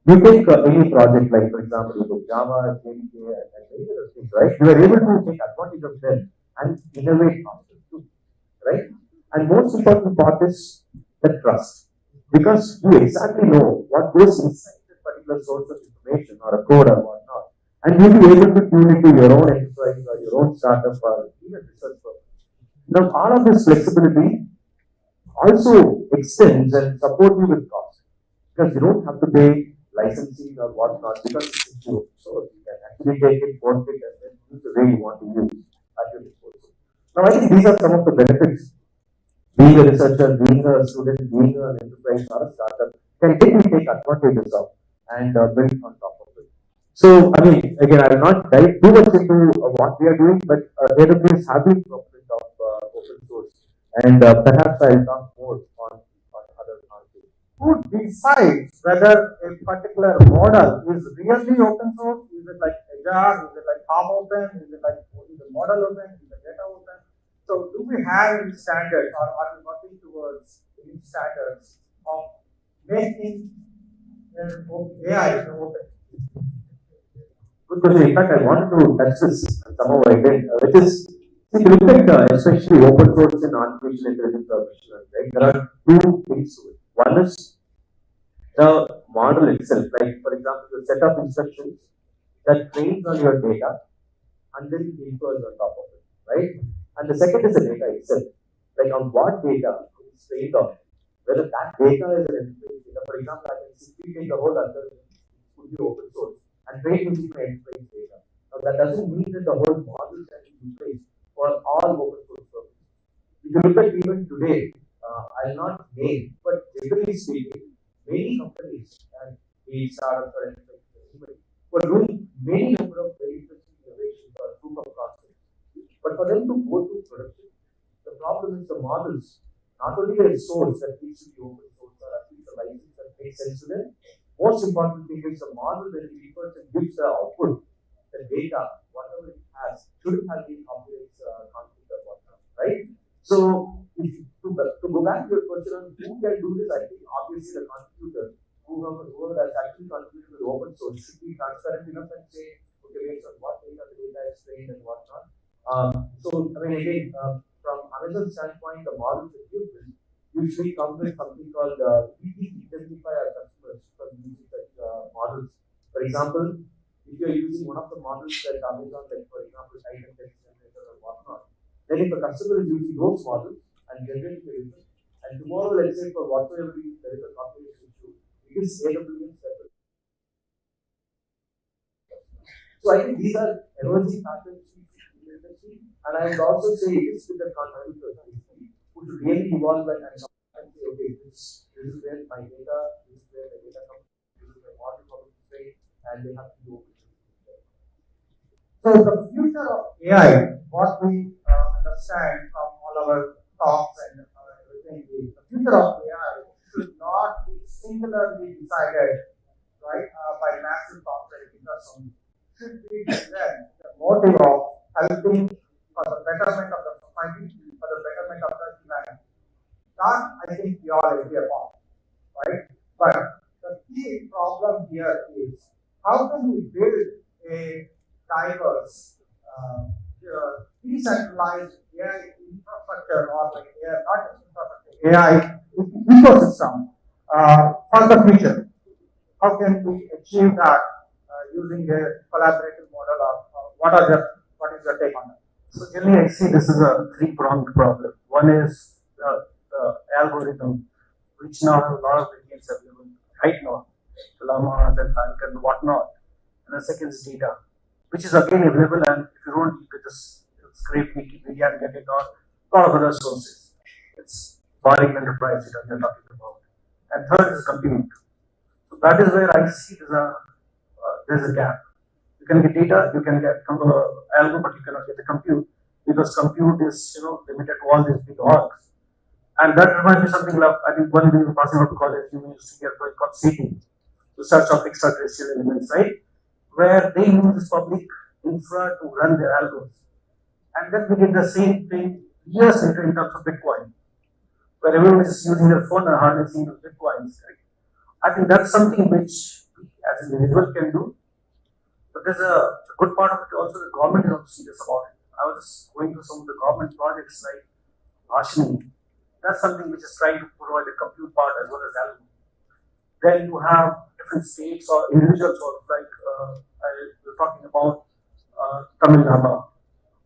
You take any project, like for example, you take Java, JDK, and many other things, right? You are able to take advantage of them and innovate faster too, right? And most important part is the trust, because you exactly know what goes inside that particular source of information or a code or whatnot, and you'll be able to tune it to your own enterprise or your own startup or even research purpose. Now, all of this flexibility also extends and support you with cost, because you don't have to pay licensing or whatnot because it's into open source. You can actually take it, port it, and then use the way you want to use at your disposal. Now, I think these are some of the benefits being a researcher, being a student, being an enterprise or a startup can greatly take advantages of and build on top of it. So, I mean, again, I will not dive too much into what we are doing, but AWS have been proponent of open source, and perhaps I'll talk more on other things. Who decides whether a particular model is really open source? Is it like Azure? Is it like half open? Is it like only the model open? Is the data open? So, do we have any standards, or are we working towards any standards of making AI open? Good question. In fact, I wanted to touch this and somehow I did, which is, see, look at especially open source and artificial intelligence or machine learning, right? There are two things to it. One is the model itself, like for example, the set of instructions that trains on your data and then infers on top of it, right? And the second is the data itself, like on what data it's trained on, whether that data is an enterprise data. For example, I can simply take the whole algorithm, it could be open source, and train using my enterprise data. Now, that doesn't mean that the whole model can be replaced for all open source purposes. If you look at even today, I'll not name, but generally speaking, many companies and we startups or enterprises were doing many number of very interesting innovations or proof of concept. But for them to go to production, the problem is the models, not only a source that needs to be open source or at least a license that makes sense to them. Most important thing is the model that the person gives the output, the data, whatever it has, shouldn't have been complex conflict or whatnot, right? So, to go back to your question on who can do this, I think obviously the contributor, whoever has actually contributed to the open source, should be transparent enough and say, okay, based on what data the data is trained and whatnot. So, I mean, again, from Amazon's standpoint, the models that you build usually come with something called we identify our customers from using such models. For example, if you're using one of the models that Amazon, like for example, Titan text generator or whatnot, then if a customer is using those models and generating the result, and tomorrow, let's say for whatever reason there is a copyright issue, it is AWS separate. So I think these are emerging patterns in the industry, and I would also say it is with the contributors who should really evolve and say, okay, this is where my data, this is where the data comes, this is where model comes straight, and they have to do it. So the future of AI, what we understand from all our talks and everything, is the future of AI should not be singularly decided, right, by massive corporate interests only. Should be then the motive of helping for the betterment of the society, for the betterment of the humanity. That I think we all agree upon, right? But the key problem here is how can we build a diverse, decentralized AI infrastructure or like AI, not just infrastructure, AI ecosystem for the future? How can we achieve that using a collaborative model what is your take on that? So generally, I see this is a three-pronged problem. One is the algorithm, which now have a lot of variants available right now, llamas and Falcon and whatnot. And the second is data, which is again available, and if you don't, you could just scrape Wikipedia and get it, or a lot of other sources. It's barring enterprise data they're talking about. And third is compute. So that is where I see there's a gap. You can get data, you can get algo, but you cannot get the compute because compute is limited to all these big orgs. And that reminds me something like I think when we were passing out to college, we used to get a project called CT, to search of extraterrestrial elements, right? Where they use this public infra to run their algos. And then we did the same thing years later in terms of Bitcoin, where everyone is using their phone and harnessing those Bitcoins, right? I think that's something which we as an individual can do. But there's a good part of it also the government is also serious about it. I was going through some of the government projects like Ashmi. That's something which is trying to provide the compute part as well as algo. Then you have different states or individuals also, like we're talking about Tamil Lama.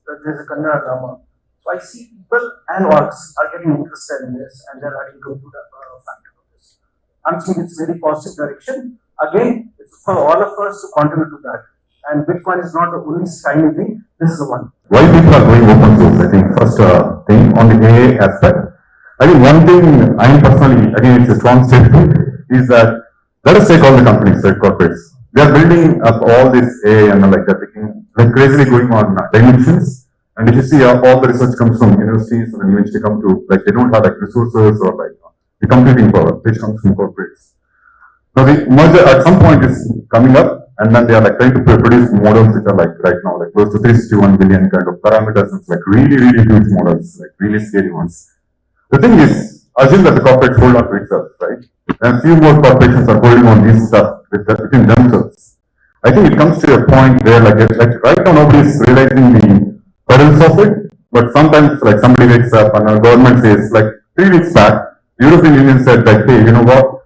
There's a Kannada Lama. So I see people and orgs are getting interested in this and they're adding compute factor to this. I'm seeing it's very positive direction. Again, it's for all of us to contribute to that. And Bitcoin is not the only shiny thing. This is the one. Why people are going open source? I think first thing on the AI aspect. I think one thing I am personally, again, it's a strong statement, is that let us take all the companies, right, corporates. They are building up all this AI and like that, like crazily going on dimensions. And if you see all the research comes from universities and then eventually come to, like they don't have like resources or like the computing power, which comes from corporates. Now the merger at some point is coming up and then they are like trying to produce models which are like right now, like close to 361 billion kind of parameters. It's like really, really huge models, like really scary ones. The thing is, assume that the corporate hold on to itself, right? And a few more corporations are holding on this stuff within themselves. I think it comes to a point where like right now nobody is realizing the perils of it, but sometimes like somebody wakes up and the government says like 3 weeks back, the European Union said like, hey, you know what?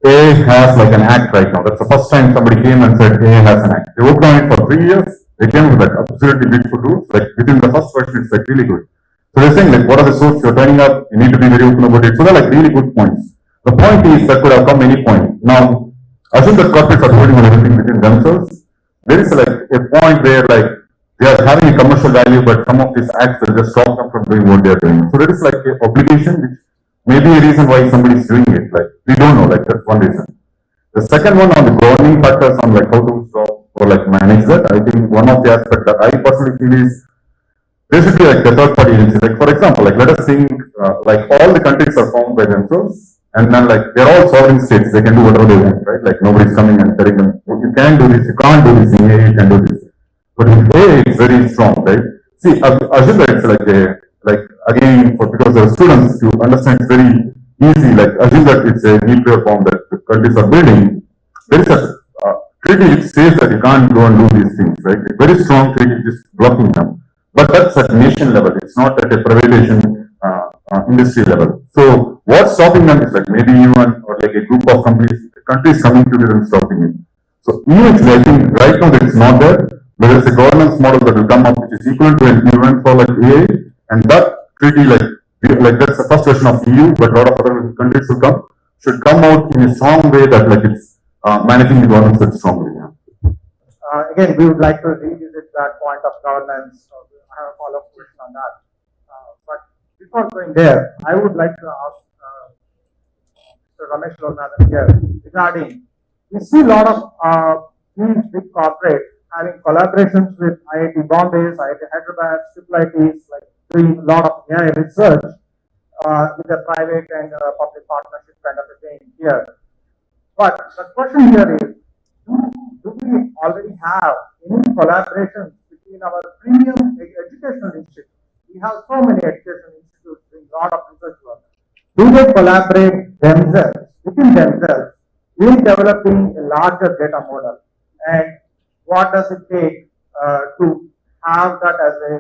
AI has like an act right now. That's the first time somebody came and said AI has an act. They worked on it for 3 years. They came with like absolutely beautiful rules. Like within the first version, it's like really good. So they're saying like, what are the sources you're turning up? You need to be very open about it. So they're like really good points. The point is that could have come any point. Now, assume that corporates are holding on everything within themselves. There is like a point where like they are having a commercial value, but some of these acts will just stop them from doing what they are doing. So there is like an obligation which may be a reason why somebody is doing it. Like we don't know. Like that's one reason. The second one on the governing factors on like how to stop or like manage that. I think one of the aspects that I personally feel is there should be like the third party agency. Like for example, like let us think like all the countries are formed by themselves and then like they're all sovereign states. They can do whatever they want, right? Like nobody's coming and telling them, oh, you can do this, you can't do this, in AI you can do this. But in AI it's very strong, right? See, assume that it's like a, like again, because there are students to understand it's very easy, like assume that it's a nuclear bomb that the countries are building. There is a treaty which says that you can't go and do these things, right? A very strong treaty just blocking them. But that's at nation level. It's not at a privatization industry level. So what's stopping them is like maybe even or like a group of countries coming together and stopping it. So eventually, I think right now that it's not there. But there's a governance model that will come up which is equal to an event for like AI, and that treaty like that's the first version of EU, but a lot of other countries should come out in a strong way that like it's managing the governance that strongly. Yeah. Again, we would like to revisit that point of governance. I have a follow-up question on that. But before going there, I would like to ask Mr. Ramesh Lornathan here regarding, we see a lot of these big corporates having collaborations with IIT Bombay, IIT Hyderabad, IITs, like doing a lot of AI research with a private and public partnership kind of a thing here. But the question here is, do we already have any collaborations between our premium educational institutes? We have so many educational institutes doing a lot of research work. Do they collaborate themselves, within themselves, in developing a larger data model? And what does it take to have that as a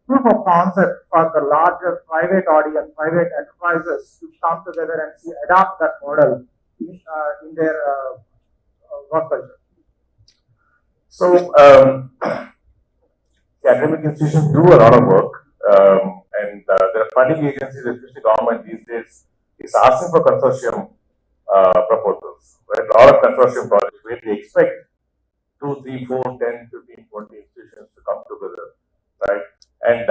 proof of concept for the larger private audience, private enterprises to come together and see, adopt that model in their work culture? So, the academic institutions do a lot of work, and there are funding agencies, especially government these days, is asking for consortium proposals. Right? A lot of consortium projects where they expect 2, 3, 4, 10, 15, 20 institutions to come together, right? And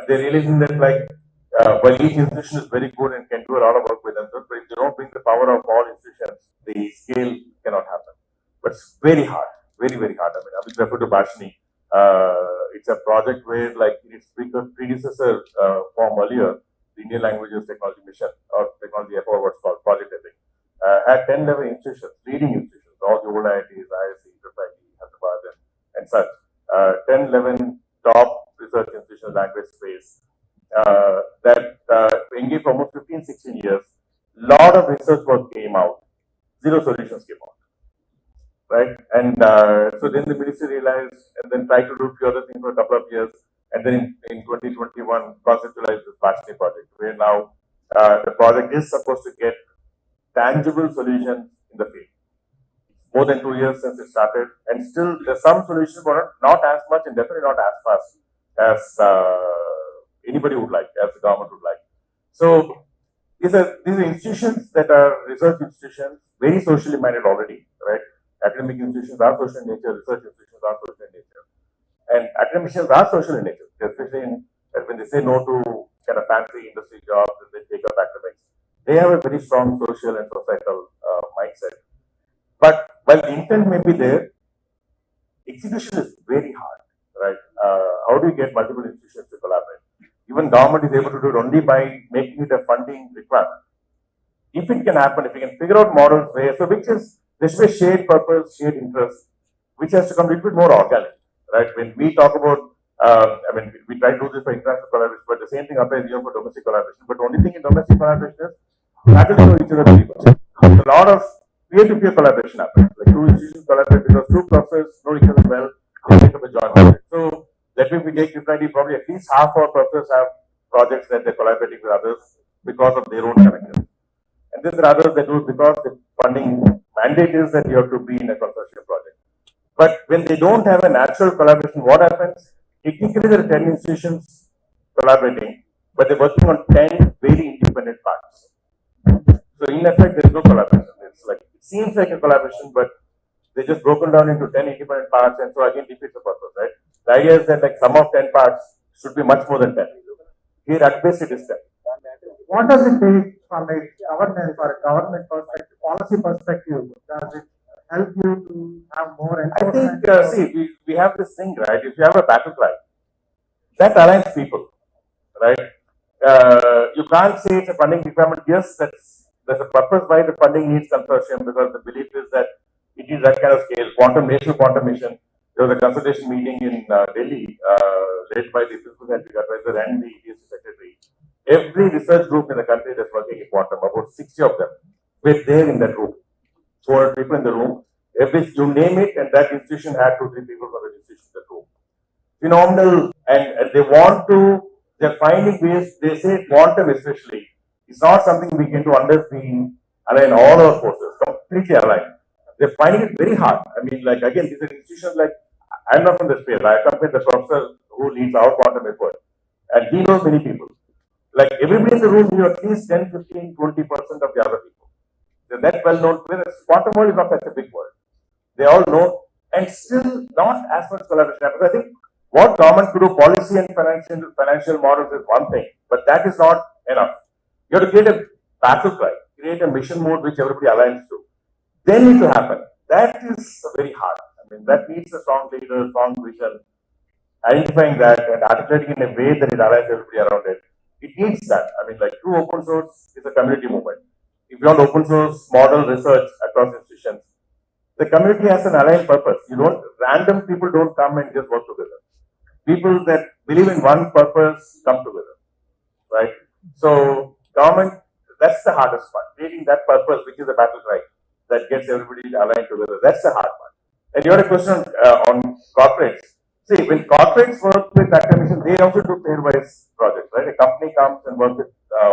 they're realizing that while each institution is very good and can do a lot of work with themselves, but if they don't bring the power of all institutions, the scale cannot happen. But it's very hard, very, very hard. I mean, I will refer to Bashni. It's a project where, like, its predecessor form earlier, the Indian Languages Technology Mission, or Technology FO, what's called Project, I think, had 10, 11 institutions, leading institutions, all the old IITs, ISC, Hyderabad, and such. 10, 11 top research institutions, language space, that engaged for almost 15, 16 years. Lot of research work came out, zero solutions came out. Right, and so then the ministry realized and then tried to do a few other things for a couple of years, and then in 2021 conceptualized this Bashni project, where now the project is supposed to get tangible solutions in the field. More than 2 years since it started, and still there's some solutions, but not as much and definitely not as fast as anybody would like, as the government would like. So these are institutions that are research institutions, very socially minded already, right? Academic institutions are social in nature, research institutions are social in nature. And academicians are social in nature, especially when they say no to kind of fancy industry jobs and they take up academics. They have a very strong social and societal mindset. But while the intent may be there, execution is very hard, right? How do you get multiple institutions to collaborate? Even government is able to do it only by making it a funding requirement. If it can happen, if we can figure out models where, so which is, there should be a shared purpose, shared interest, which has to come a little bit more organic, right? When we talk about, I mean, we try to do this for international collaboration, but the same thing applies here for domestic collaboration. But the only thing in domestic collaboration is faculty know each other very well. A lot of peer-to-peer collaboration happens. Like two institutions collaborate because two professors know each other well, they make up a joint project. So that way, if we take UPID, probably at least half our professors have projects that they're collaborating with others because of their own connections. And then there are others that do it because the funding mandate is that you have to be in a consortium project. But when they don't have a natural collaboration, what happens? Technically, there are 10 institutions collaborating, but they're working on 10 very independent parts. So in effect, there is no collaboration. It's like, it seems like a collaboration, but they're just broken down into 10 independent parts, and so again defeats the purpose, right? The idea is that like sum of 10 parts should be much more than 10. Here at best it is 10. What does it take from a governance or a government perspective, policy perspective? Does it help you to have more enforcement? I think, see, we have this thing, right? If you have a battle cry, that aligns people, right? You can't say it's a funding requirement. Yes, there's a purpose why the funding needs consortium, because the belief is that it is that kind of scale. National quantum mission. There was a consultation meeting in Delhi, led by the principal scientific advisor and the EDC secretary. Every research group in the country that's working in quantum, about 60 of them, were there in that room. 400 people in the room. You name it, and that institution had 2, 3 people from the institution in the room. Phenomenal, and they want to. They're finding ways. They say quantum, especially, it's not something we can do unless we align all our forces, completely aligned. They're finding it very hard. I mean, like, again, these are institutions like, I'm not from the space. I accompanied the professor who leads our quantum effort, and he knows many people. Like, everybody in the room knew at least 10, 15, 20% of the other people. They're that well known. Quantum world is not such a big world. They all know, and still not as much collaboration happens. I think what government could do, policy and financial models is one thing, but that is not enough. You have to create a battle cry, create a mission mode which everybody aligns to. Then it will happen. That is very hard. I mean, that needs a strong leader, strong vision, identifying that and articulating in a way that it aligns everybody around it. It needs that. I mean, like, true open source is a community movement. If you want open source model research across institutions, the community has an aligned purpose. Random people don't come and just work together. People that believe in one purpose come together, right? So government That's the hardest part. Creating that purpose, which is the battle cry, that gets everybody aligned together. That's the hard part. And you had a question on corporates. See, when corporates work with academicians, they also do pairwise projects, right? A company comes and works with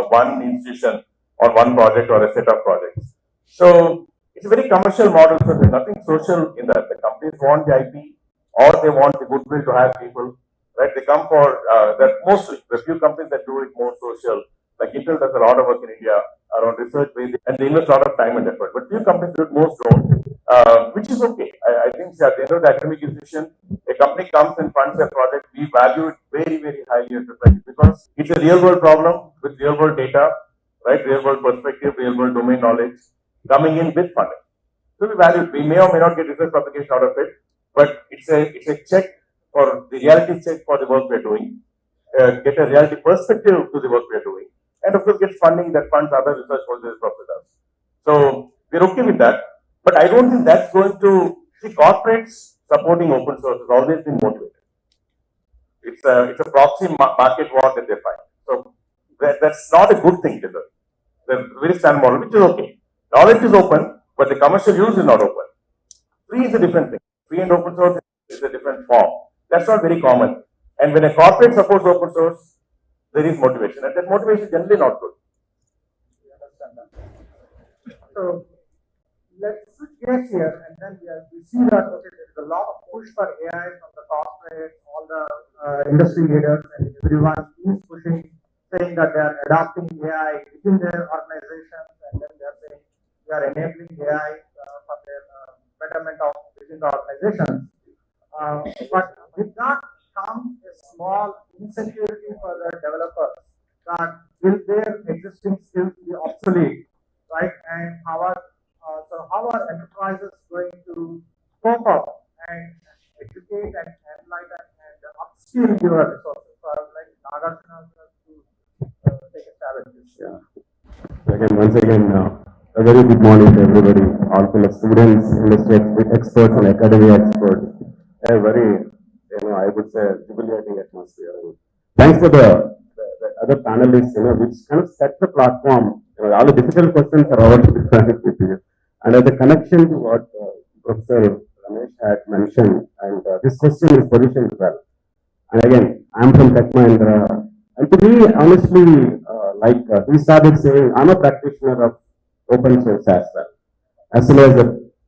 one institution on one project or a set of projects. So it's a very commercial model, so there's nothing social in that. The companies want the IP or they want the goodwill to have people, right? They come for that mostly, the few companies that do it more social, like Intel does a lot of work in India around research based and they invest a lot of time and effort. But few companies do it most don't, which is okay. I think at the end of the academic institution, a company comes and funds a project, we value it very, very highly enterprise because it's a real world problem with real world data, right? Real world perspective, real world domain knowledge coming in with funding. So we value it. We may or may not get research publication out of it, but it's a check for the reality check for the work we're doing, get a reality perspective to the work we're doing, and of course get funding that funds other research projects with us. So we're okay with that, but I don't think that's going to see corporates supporting open source has always been motivated. It's a proxy market war that they find. So that's not a good thing, Jither. The very standard model, which is okay. Knowledge is open, but the commercial use is not open. Free is a different thing. Free and open source is a different form. That's not very common. And when a corporate supports open source, there is motivation, and that motivation is generally not good. So let's switch gears here, and then we see that okay, there is a lot of push for AI from the corporate, all the industry leaders, and everyone is pushing, saying that they are adopting AI within their organizations, and then they are saying they are enabling AI for their betterment of within the organizations. But with that comes a small insecurity for the developers that will their existing skills be obsolete, right? And how are enterprises going to cope up and educate and enlighten and upskill your resources? So I would like Nagarjuna to take a stab at this. Yeah. Once again, a very good morning to everybody, all fellow students, industry experts, and academia experts. A very, I would say, jubilating atmosphere. Thanks for the other panelists, which kind of set the platform. All the difficult questions are already discussed with you. And as a connection to what Professor Ramesh had mentioned, and this question is positioned well. And again, I'm from Tech Mahindra, and to me, honestly, he started saying, I'm a practitioner of open source as well. As soon as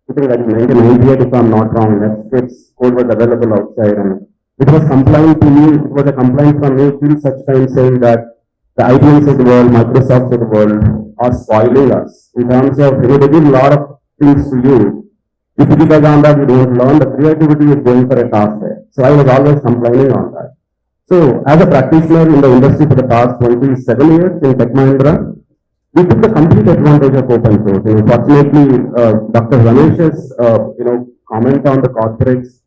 I think that in 1998, if I'm not wrong, Netscape's code was available outside, and it was compliant to me. It was a complaint from me till such time saying that the IBMs of the world, Microsofts of the world are spoiling us in terms of, they give a lot of things to you. If you because on that you don't learn, the creativity is going for a task there. So I was always complaining on that. So as a practitioner in the industry for the past 27 years in Tech Mahindra, we took the complete advantage of open source. Fortunately, Dr. Ramesh's, comment on the corporates.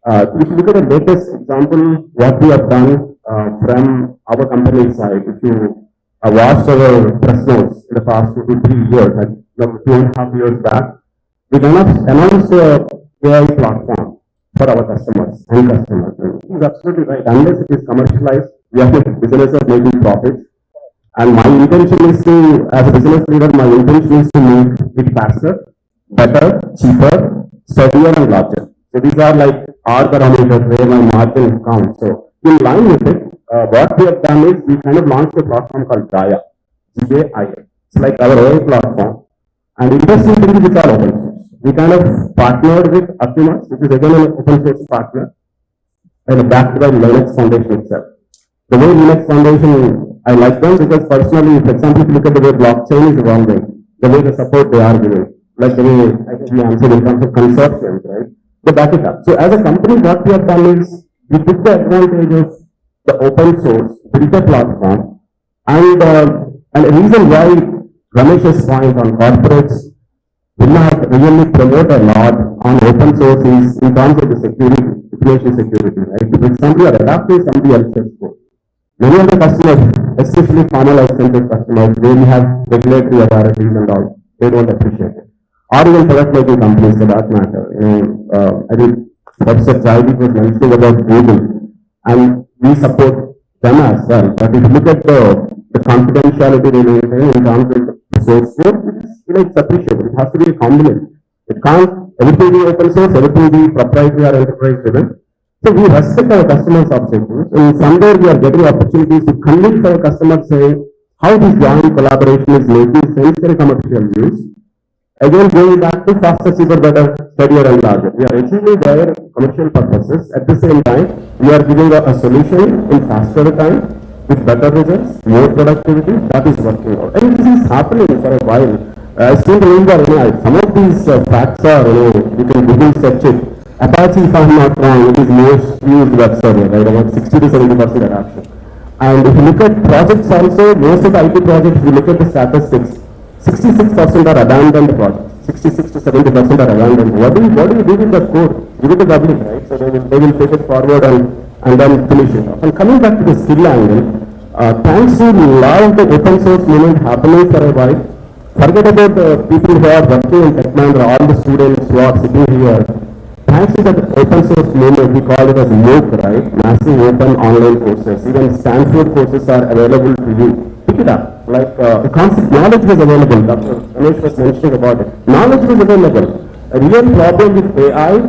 If you look at the latest example, what we have done from our company side, if you watched our press notes in the past 2 to 3 years, like 2.5 years back, we announced a AI platform for our customers and customers. And he's absolutely right. Unless it is commercialized, we are in business of making profits. And my intention is to, as a business leader, my intention is to make it faster, better, cheaper, steadier, and larger. So these are like our parameters where my margin counts. So in line with it, what we have done is we kind of launched a platform called Gaia, G-A-I-A. It's like our AI platform. And interesting thing is it's all open source. We kind of partnered with Acumas, which is again an open source partner, and backed by Linux Foundation itself. The way Linux Foundation, I like them because personally, for example, if you look at the way blockchain is evolving, the way the support they are giving, like the way I think we answered in terms of consortiums, right? They back it up. So as a company, what we have done is we took the advantage of the open source, built a platform, and a reason why Ramesh's point on corporates will not really promote a lot on open source is in terms of the security, information security, right? For example, you are adapting somebody else's code. Many of the customers, especially formal licenses customers, where we have regulatory authorities and all, they don't appreciate it. Or even product making companies for that matter. I think Professor Jaideep was mentioning about Google, and we support them as well. But if you look at the the confidentiality they maintain in terms of the source code, it's appreciable. It has to be a combination. It can't everything be open source, everything be proprietary or enterprise driven. So we respect our customers' objectives, and somewhere we are getting opportunities to convince our customers saying how this joint collaboration is making sense for a commercial use. Again, going back to faster, cheaper, better, steadier and larger. We are achieving their commercial purposes. At the same time, we are giving a solution in faster time with better results, more productivity. That is working out. And this is happening for a while. I still remember, some of these facts are, you can Google search it. Apache, if I'm not wrong, it is most used web server, right? About 60 to 70% adoption. And if you look at projects also, most of the IT projects, if you look at the statistics, 66% are abandoned projects. 66 to 70% are abandoned. What do you do with that code? Give it to public, right? So they will take it forward and then finish it off. And coming back to the skill angle, thanks to lot of the open source movement happening for a while, forget about the people who are working in TechMahindra, all the students who are sitting here. Thanks to that open source movement, we call it as MOOC, right? Massive Open Online Courses. Even Stanford courses are available to you. Pick it up. Like the concept, knowledge was available. Dr. Ganesh was mentioning about it. Knowledge was available. A real problem with AI,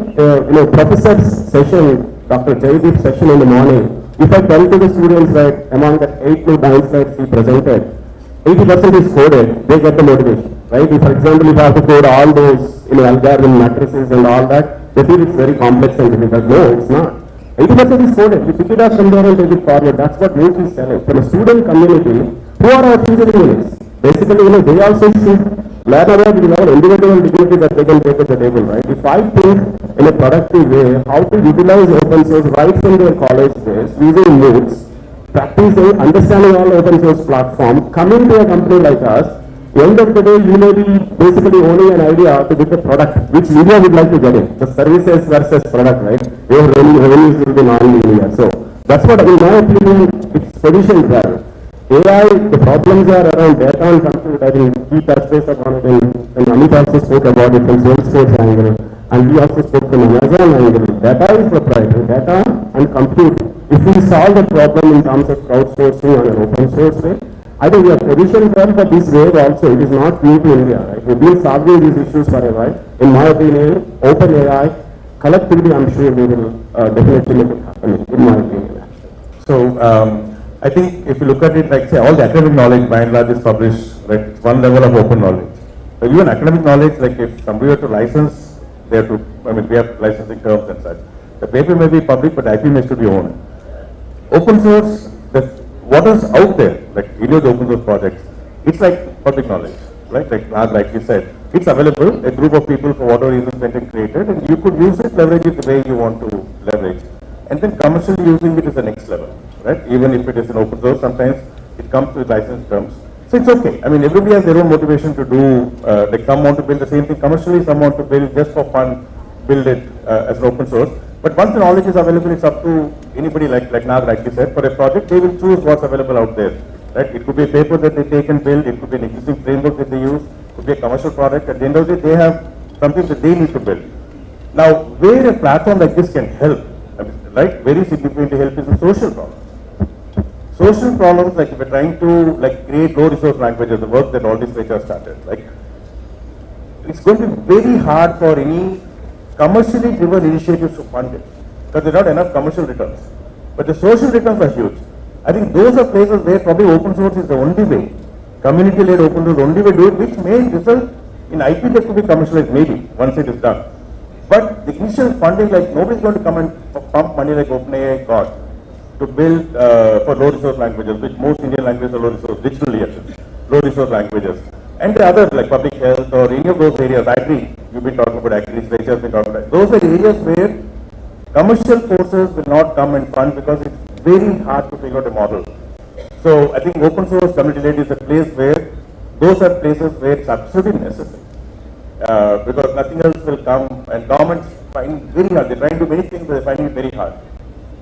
professor's session, Dr. Jaideep's session in the morning, if I tell to the students that among the 8 to 9 slides he presented, 80% is coded, they get the motivation, right? If, for example, if I have to code all those algorithm matrices and all that, they feel it's very complex and difficult. No, it's not. 80% is coded. We pick it up from there and take it forward. That's what MOOC is selling. From a student community, who are our future engineers? Basically, they also should learn about the individual dignity that they can take at the table, right? If I think in a productive way how to utilize open source right from their college days, using MOOCs, practicing, understanding all open source platform, coming to a company like us, end of the day, you may be basically owning an idea to get a product which India would like to get in. The services versus product, right? Your revenues will be non-linear. So that's what, in my opinion, it's positioned well. AI, the problems are around data and compute. I think he touched base upon it, and Amit also spoke about it from Salesforce angle, and we also spoke from Amazon angle. Data is proprietary, data and compute. If we solve the problem in terms of crowdsourcing on an open source way, I think we are positioned well for this wave also. It is not new to India, right? We've been solving these issues for a while. In my opinion, open AI, collectively, I'm sure we will definitely make it happen, in my opinion. So, I think if you look at it, like say all the academic knowledge by and large is published, right? It's one level of open knowledge. So even academic knowledge, like if somebody were to license, they have to, we have licensing terms and such. The paper may be public, but IP may still be owned. Open source, what is out there, like any of the open source projects, it's like public knowledge, right? Like you said, it's available, a group of people for whatever reason went and created, and you could use it, leverage it the way you want to leverage. And then commercially using it is the next level, right? Even if it is an open source, sometimes it comes with license terms. So it's okay. Everybody has their own motivation to do, like some want to build the same thing commercially, some want to build just for fun, build it as an open source. But once the knowledge is available, it's up to anybody like Nag, like you said, for a project, they will choose what's available out there, right? It could be a paper that they take and build, it could be an existing framework that they use, it could be a commercial product. At the end of the day, they have something that they need to build. Now, where a platform like this can help, right, very significantly help is the social problems. Social problems, like if we're trying to create low resource languages, the work that all these lectures started, it's going to be very hard for any commercially driven initiatives to fund it, because there are not enough commercial returns. But the social returns are huge. I think those are places where probably open source is the only way, community-led open source, the only way to do it, which may result in IP that could be commercialized maybe, once it is done. But the initial funding, nobody's going to come and pump money like OpenAI got to build for low resource languages, which most Indian languages are low resource, digitally low resource languages. And the others like public health or any of those areas, agri, you've been talking about agri, Rachel has been talking about, those are areas where commercial forces will not come and fund because it's very hard to figure out a model. So I think open source community-led is a place where, those are places where it's absolutely necessary. Because nothing else will come, and governments find it very hard. They're trying to do many things, but they're finding it very hard.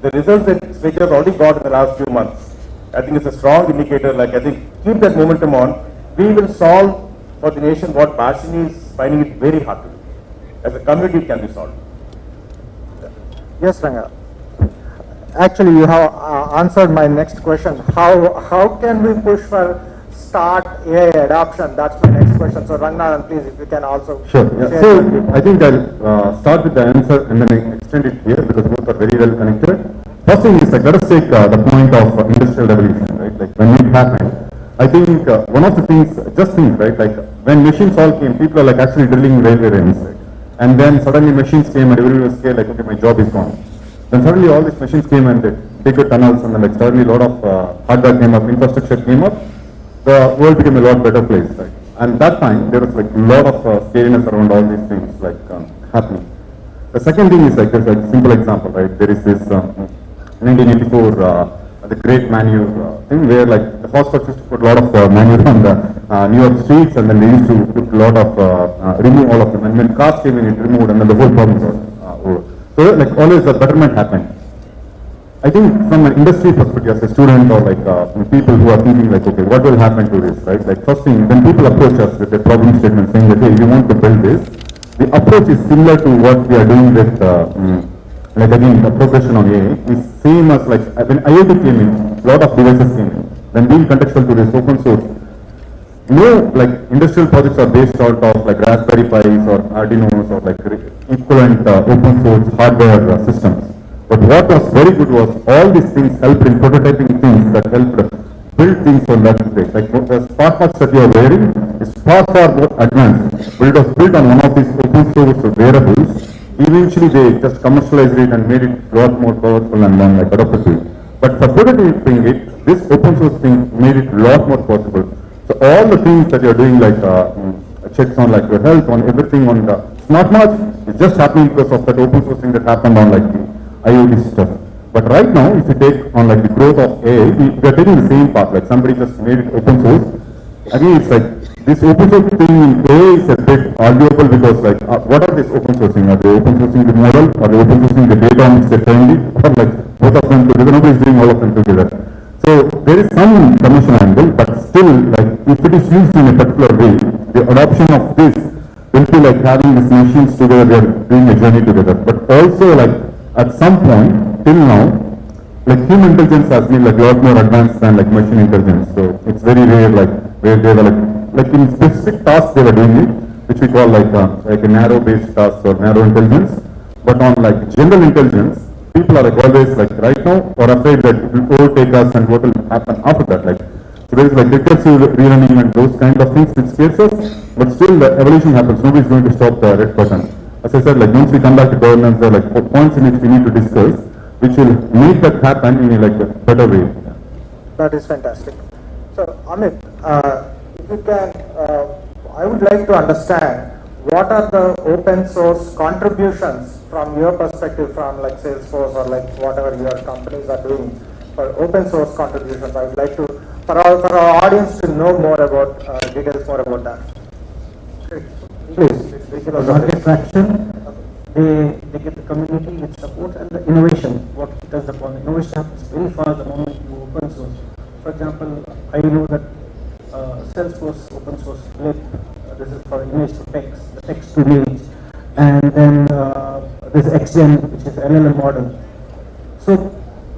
The results that Switch has already got in the last few months, I think it's a strong indicator. I think keep that momentum on. We will solve for the nation what Bashini is finding it very hard to do. As a community, it can be solved. Yes, Ranga. Actually, you have answered my next question. How can we push for start AI adoption? That's my next question. So Ranganathan, please, if you can also Sure. Yeah. share So your viewpoint. I think I'll start with the answer and then I extend it here because both are very well connected. First thing is like let us take the point of industrial revolution, right? Like when it happened, I think one of the things, just think, right? Like when machines all came, people are like actually drilling railway rails, right? And then suddenly machines came and everyone was scared like, okay, my job is gone. Then suddenly all these machines came and they bigger tunnels and then like suddenly a lot of hardware came up, infrastructure came up, the world became a lot better place, right? And that time there was like a lot of scariness around all these things like happening. The second thing is like there's like simple example, right? There is this 1984 the great manure thing where like the first used to put a lot of manure on the New York streets and then they used to put a lot of remove all of them and when cars came in it removed and then the whole problem was over. So like always a betterment happened. I think from an industry perspective, as a student or like people who are thinking like, okay, what will happen to this, right? Like first thing, when people approach us with a problem statement saying that, hey, we want to build this, the approach is similar to what we are doing with, like again, the progression on AI is same as like when IoT came in, a lot of devices came in. Then being contextual to this open source, no, like industrial projects are based out of like Raspberry Pis or Arduinos or like equivalent open source hardware systems. But what was very good was all these things helped in prototyping things that helped build things on that stage. Like the smartwatch that you are wearing is far more advanced, but it was built on one of these open source wearables. Eventually they just commercialized it and made it a lot more powerful and then like adopted to it. But for prototyping it, this open source thing made it a lot more possible. So all the things that you're doing like checks on like your health, on everything on the smart watch, is just happening because of that open source thing that happened on like the IoT stuff. But right now, if you take on like the growth of AI, we are taking the same path, like somebody just made it open source. Again, it's like this open source thing in AI is a bit arguable because like what are this open sourcing? Are they open sourcing the model? Are they open sourcing the data on which they trained it? Or like both of them together? Nobody is doing all of them together. So there is some commercial angle, but still like if it is used in a particular way, the adoption of this will be like having these machines together, they are doing a journey together. But also like at some point, till now, like human intelligence has been like a lot more advanced than like machine intelligence. So it's very rare like where they were like in specific tasks they were doing it, which we call like a narrow based task or narrow intelligence. But on like general intelligence, people are like always like right now or afraid that it will overtake us and what will happen after that. Like so there is like recursive relearning and those kind of things which scares us, but still the evolution happens. Nobody is going to stop the red button. As I said, like once we come back to governance, there are like points in which we need to discuss, which will make that happen in a like a better way. That is fantastic. So Amit, if you can, I would like to understand what are the open source contributions from your perspective, from like Salesforce or like whatever your companies are doing for open source contributions. I would like to, for our audience to know more about, details more about that. Please, market traction, they get the community which supports and the innovation, what it does upon. Innovation happens very fast the moment you open source. For example, I know that Salesforce open source Flip, this is for image to text, the text to image, and then this XGen, which is LLM model. So,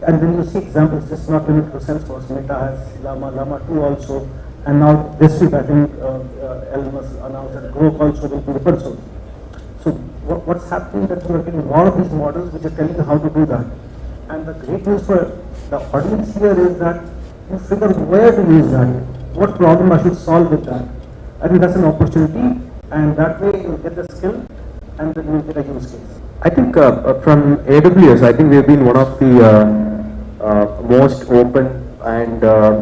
and then you see examples, just not limited to Salesforce, Meta has Llama 2 also, and now this week I think Elon Musk announced that Grok also will be open source. So what's happening that we are getting a lot of these models which are telling you how to do that. And the great news for the audience here is that you figure where to use that, what problem I should solve with that. I think that's an opportunity, and that way you'll get the skill and then you'll get a use case. I think from AWS, I think we've been one of the most open and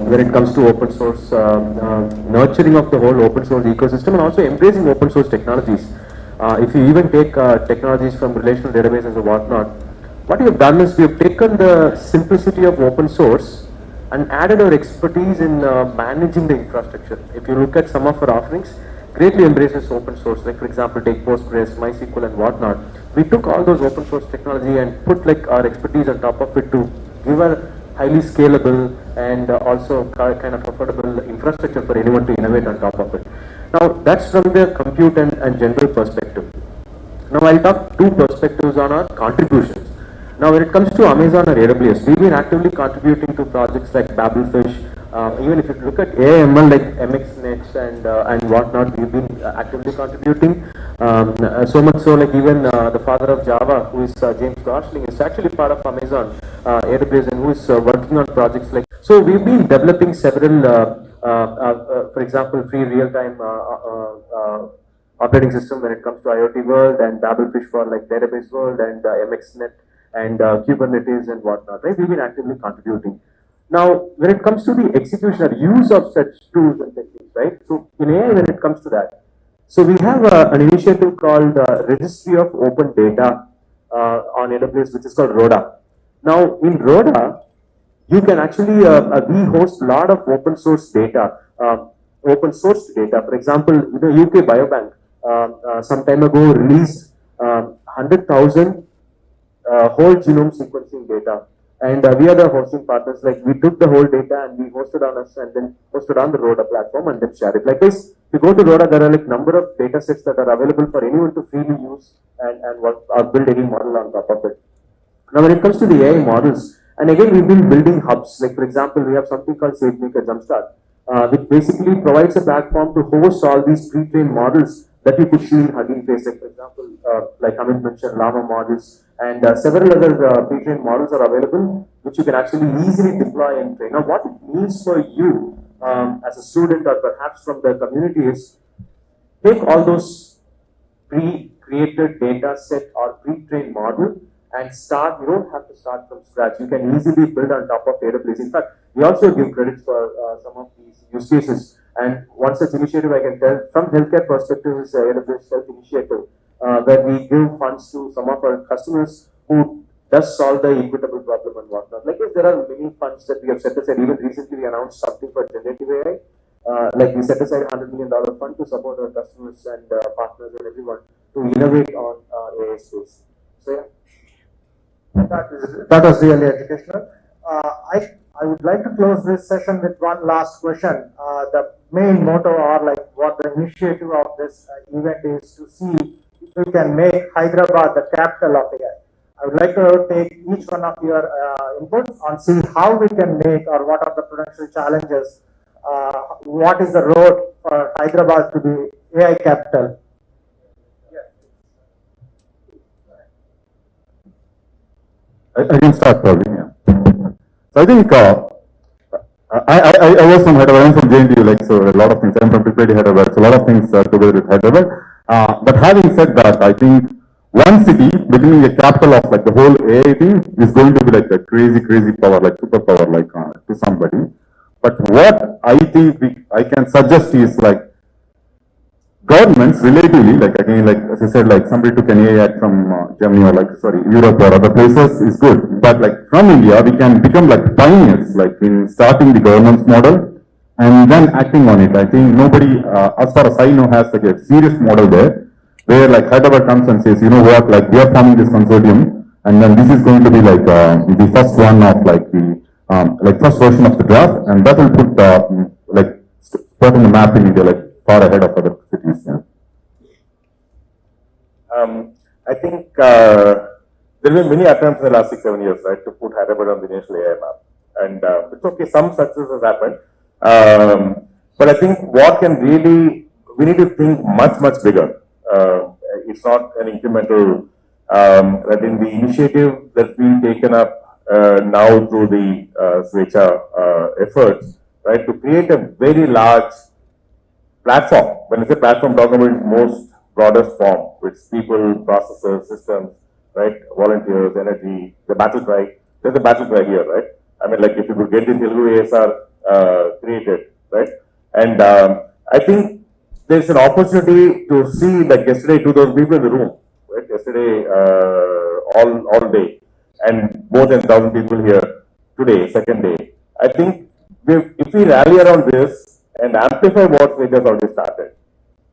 when it comes to open source, nurturing of the whole open source ecosystem and also embracing open source technologies. If you even take technologies from relational databases or whatnot, what we have done is we have taken the simplicity of open source and added our expertise in managing the infrastructure. If you look at some of our offerings, greatly embraces open source, like for example take Postgres, MySQL and whatnot. We took all those open source technology and put like our expertise on top of it to give a highly scalable and also kind of affordable infrastructure for anyone to innovate on top of it. Now that's from the compute and general perspective. Now I'll talk two perspectives on our contributions. Now, when it comes to Amazon or AWS, we've been actively contributing to projects like Babelfish. Even if you look at AML like MXNet and whatnot, we've been actively contributing. So much so, like even the father of Java, who is James Gosling, is actually part of Amazon AWS, and who is working on projects like. So we've been developing several, for example, free real-time operating system when it comes to IoT world, and Babelfish for like database world, and MXNet and Kubernetes and whatnot, right? We've been actively contributing. Now, when it comes to the execution or use of such tools and techniques, right? So in AI, when it comes to that, so we have an initiative called Registry of Open Data on AWS, which is called RODA. Now, in RODA, you can actually, we host a lot of open source data, open source data. For example, UK Biobank some time ago released 100,000 whole genome sequencing data. And we are the hosting partners. Like we took the whole data and we hosted on us and then hosted on the RODA platform and then share it. Like this, if you go to RODA, there are like number of data sets that are available for anyone to freely use and work or build any model on top of it. Now, when it comes to the AI models, and again, we've been building hubs. Like for example, we have something called SageMaker Jumpstart, which basically provides a platform to host all these pre-trained models that you could see in Hugging Face. Like for example, like Amit mentioned, Llama models, and several other pre-trained models are available, which you can actually easily deploy and train. Now, what it means for you as a student or perhaps from the community is take all those pre-created data set or pre-trained model and start. You don't have to start from scratch. You can easily build on top of AWS. In fact, we also give credits for some of these use cases. And one such initiative I can tell from healthcare perspective is AWS Health Initiative, where we give funds to some of our customers who does solve the equitable problem and whatnot. Like if there are many funds that we have set aside. Even recently we announced something for generative AI. Like we set aside $100 million fund to support our customers and partners and everyone to innovate on AI space. So yeah. That was really educational. I would like to close this session with one last question. The main motto or like what the initiative of this event is to see if we can make Hyderabad the capital of AI. I would like to take each one of your inputs and see how we can make or what are the potential challenges. What is the road for Hyderabad to be AI capital? I can start probably. Yeah. So I think I was from Hyderabad. I'm from JNTU, like so a lot of things. I'm from Tripoli, Hyderabad. So a lot of things together with Hyderabad. But having said that, I think one city becoming a capital of like the whole AI thing is going to be like a crazy power, like superpower, like to somebody. But what I think I can suggest is like governments relatively, like again, like as I said, like somebody took an AI act from Germany or like sorry Europe or other places is good, but like from India we can become like pioneers, like in starting the governance model and then acting on it. I think nobody, as far as I know, has like a serious model there, where like Hyderabad comes and says, you know what, like we are forming this consortium, and then this is going to be like the first one of like the first version of the draft, and that will put like spot on the map in India, like far ahead of other cities. Yeah. I think there have been many attempts in the last 6-7 years, right, to put Hyderabad on the national AI map, and it's okay. Some success has happened, but I think what can really we need to think much bigger. It's not an incremental. I think the initiative that's being taken up now through the Svecha efforts, right, to create a very large platform. When I say platform, I'm talking about its most broadest form, which people, processes, systems, right, volunteers, energy, the battle cry. There's a battle cry here, right? I mean, like if you could get the Telugu ASR created, right? And I think there's an opportunity to see, like yesterday, 2,000 people in the room, right? Yesterday, all day, and more than 1,000 people here today, second day. I think if we rally around this and amplify what we just already started,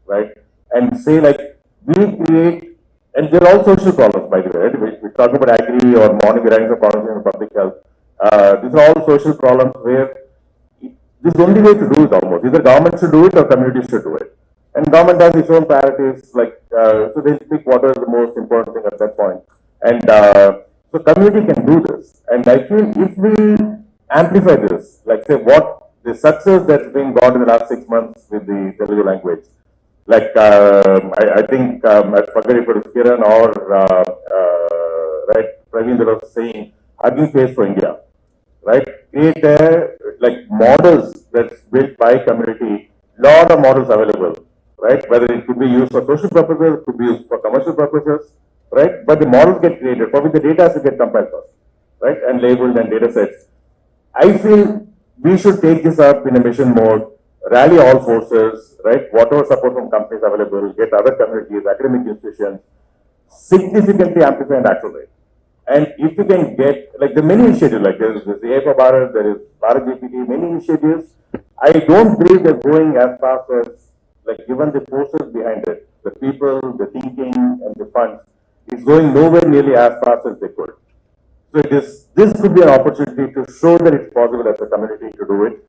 right? And say like we create, and they're all social problems, by the way, right? We talk about agri or morning ranks of problems in public health. These are all social problems where this is the only way to do it almost. Either government should do it or community should do it. And government has its own priorities, like, so they pick what is the most important thing at that point. And So community can do this. And I feel if we amplify this, like say what the success that's been got in the last 6 months with the Telugu language, like I think I forget if it was Kiran or right Praveen that was saying Hugging Face for India, right? Create like models that's built by community. Lot of models available, right? Whether it could be used for social purposes, could be used for commercial purposes, right? But the models get created, for which the data has to get compiled first, right? And labeled and data sets. I feel we should take this up in a mission mode, rally all forces, right? Whatever support from companies available, get other communities, academic institutions, significantly amplify and accelerate. And if you can get, like the many initiatives, like there is the AI for Bharat, there is Bharat GPT, many initiatives, I don't believe they're going as fast as, like given the forces behind it, the people, the thinking and the funds, it's going nowhere nearly as fast as they could. So this could be an opportunity to show that it's possible as a community to do it.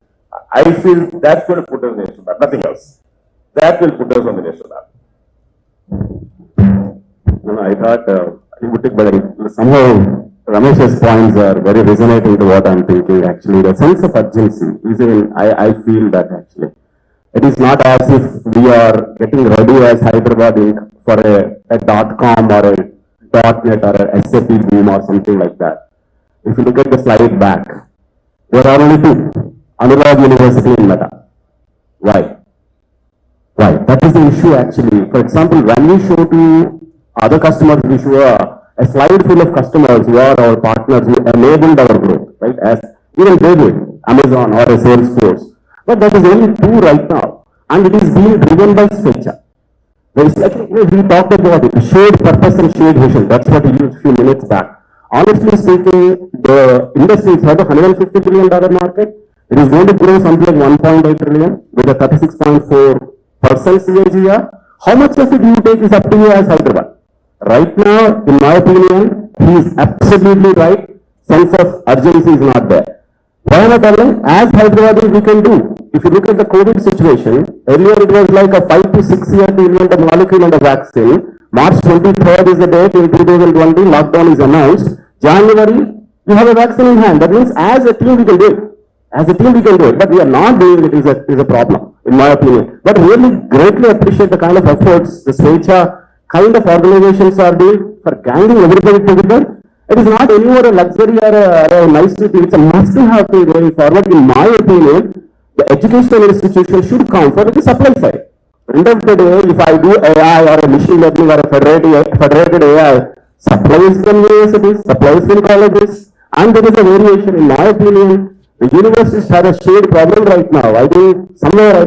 I feel that's going to put us on the national map, nothing else. That will put us on the national map. No, I thought it would take, but somehow Ramesh's points are very resonating to what I'm thinking. Actually, the sense of urgency is in, I feel that actually. It is not as if we are getting ready as Hyderabad Inc. for a .com or a .net or a SAP boom or something like that. If you look at the slide back, there are only two. Anurag University in Meta. Why? Why? That is the issue actually. For example, when we show to other customers, we show a slide full of customers who are our partners who enabled our growth, right? As even they did, Amazon or a Salesforce. But that is only two right now. And it is being driven by Svecha. There is, we talked about it, shared purpose and shared vision. That's what we used a few minutes back. Honestly speaking, the industry is at a $150 billion market. It is going to grow something like 1.8 trillion with a 36.4% CAGR. How much of it you take is up to you as Hyderabad. Right now, in my opinion, he is absolutely right. Sense of urgency is not there. Why am I telling? As Hyderabad we can do. If you look at the COVID situation, earlier it was like a 5 to 6 year to invent a molecule and a vaccine. March 23rd is the date in 2020, lockdown is announced. January, you have a vaccine in hand. That means as a team we can do it. As a team we can do it. But we are not doing it is a problem, in my opinion. But really greatly appreciate the kind of efforts the Svecha kind of organizations are doing for ganging everybody together. It is not anymore a luxury or a nice to do. It's a must-have thing going forward. In my opinion, the educational institution should come for the supply side. End of the day, if I do AI or a machine learning or a federated AI, supplies from universities, supplies from colleges, and there is a variation. In my opinion, the universities have a shared problem right now. I think somewhere,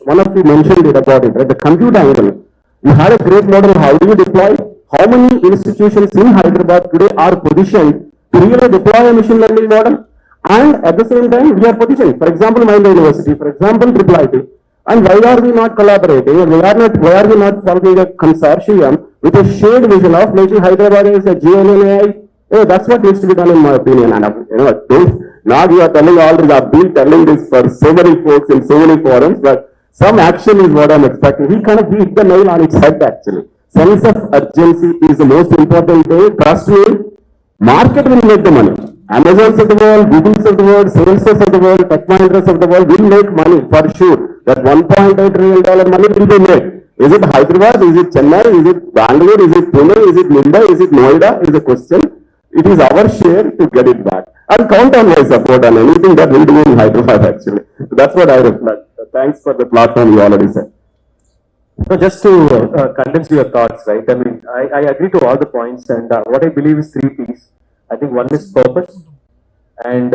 one of you mentioned it about it, right? The compute angle. You had a great model. How do you deploy? How many institutions in Hyderabad today are positioned to really deploy a machine learning model? And at the same time, we are positioned. For example, Mahindra University, for example, IIIT. And why are we not collaborating? And why are we not forming a consortium with a shared vision of making Hyderabad as a GNAI? That's what needs to be done, in my opinion. And now you are telling all this. I've been telling this for so many folks in so many forums, but some action is what I'm expecting. He kind of hit the nail on its head actually. Sense of urgency is the most important thing. Trust me, market will make the money. Amazons of the world, Googles of the world, Salesforce of the world, Tech Mahindras of the world will make money for sure. That $1.8 trillion money will be made. Is it Hyderabad? Is it Chennai? Is it Bangalore? Is it Pune? Is it Mumbai? Is it Noida? Is a question. It is our share to get it back. I'll count on my support on anything that we do in Hyderabad actually. So that's what I reflect. Thanks for the platform you already said. So just to condense your thoughts, right? I mean, I agree to all the points, and what I believe is three P's. I think one is purpose, and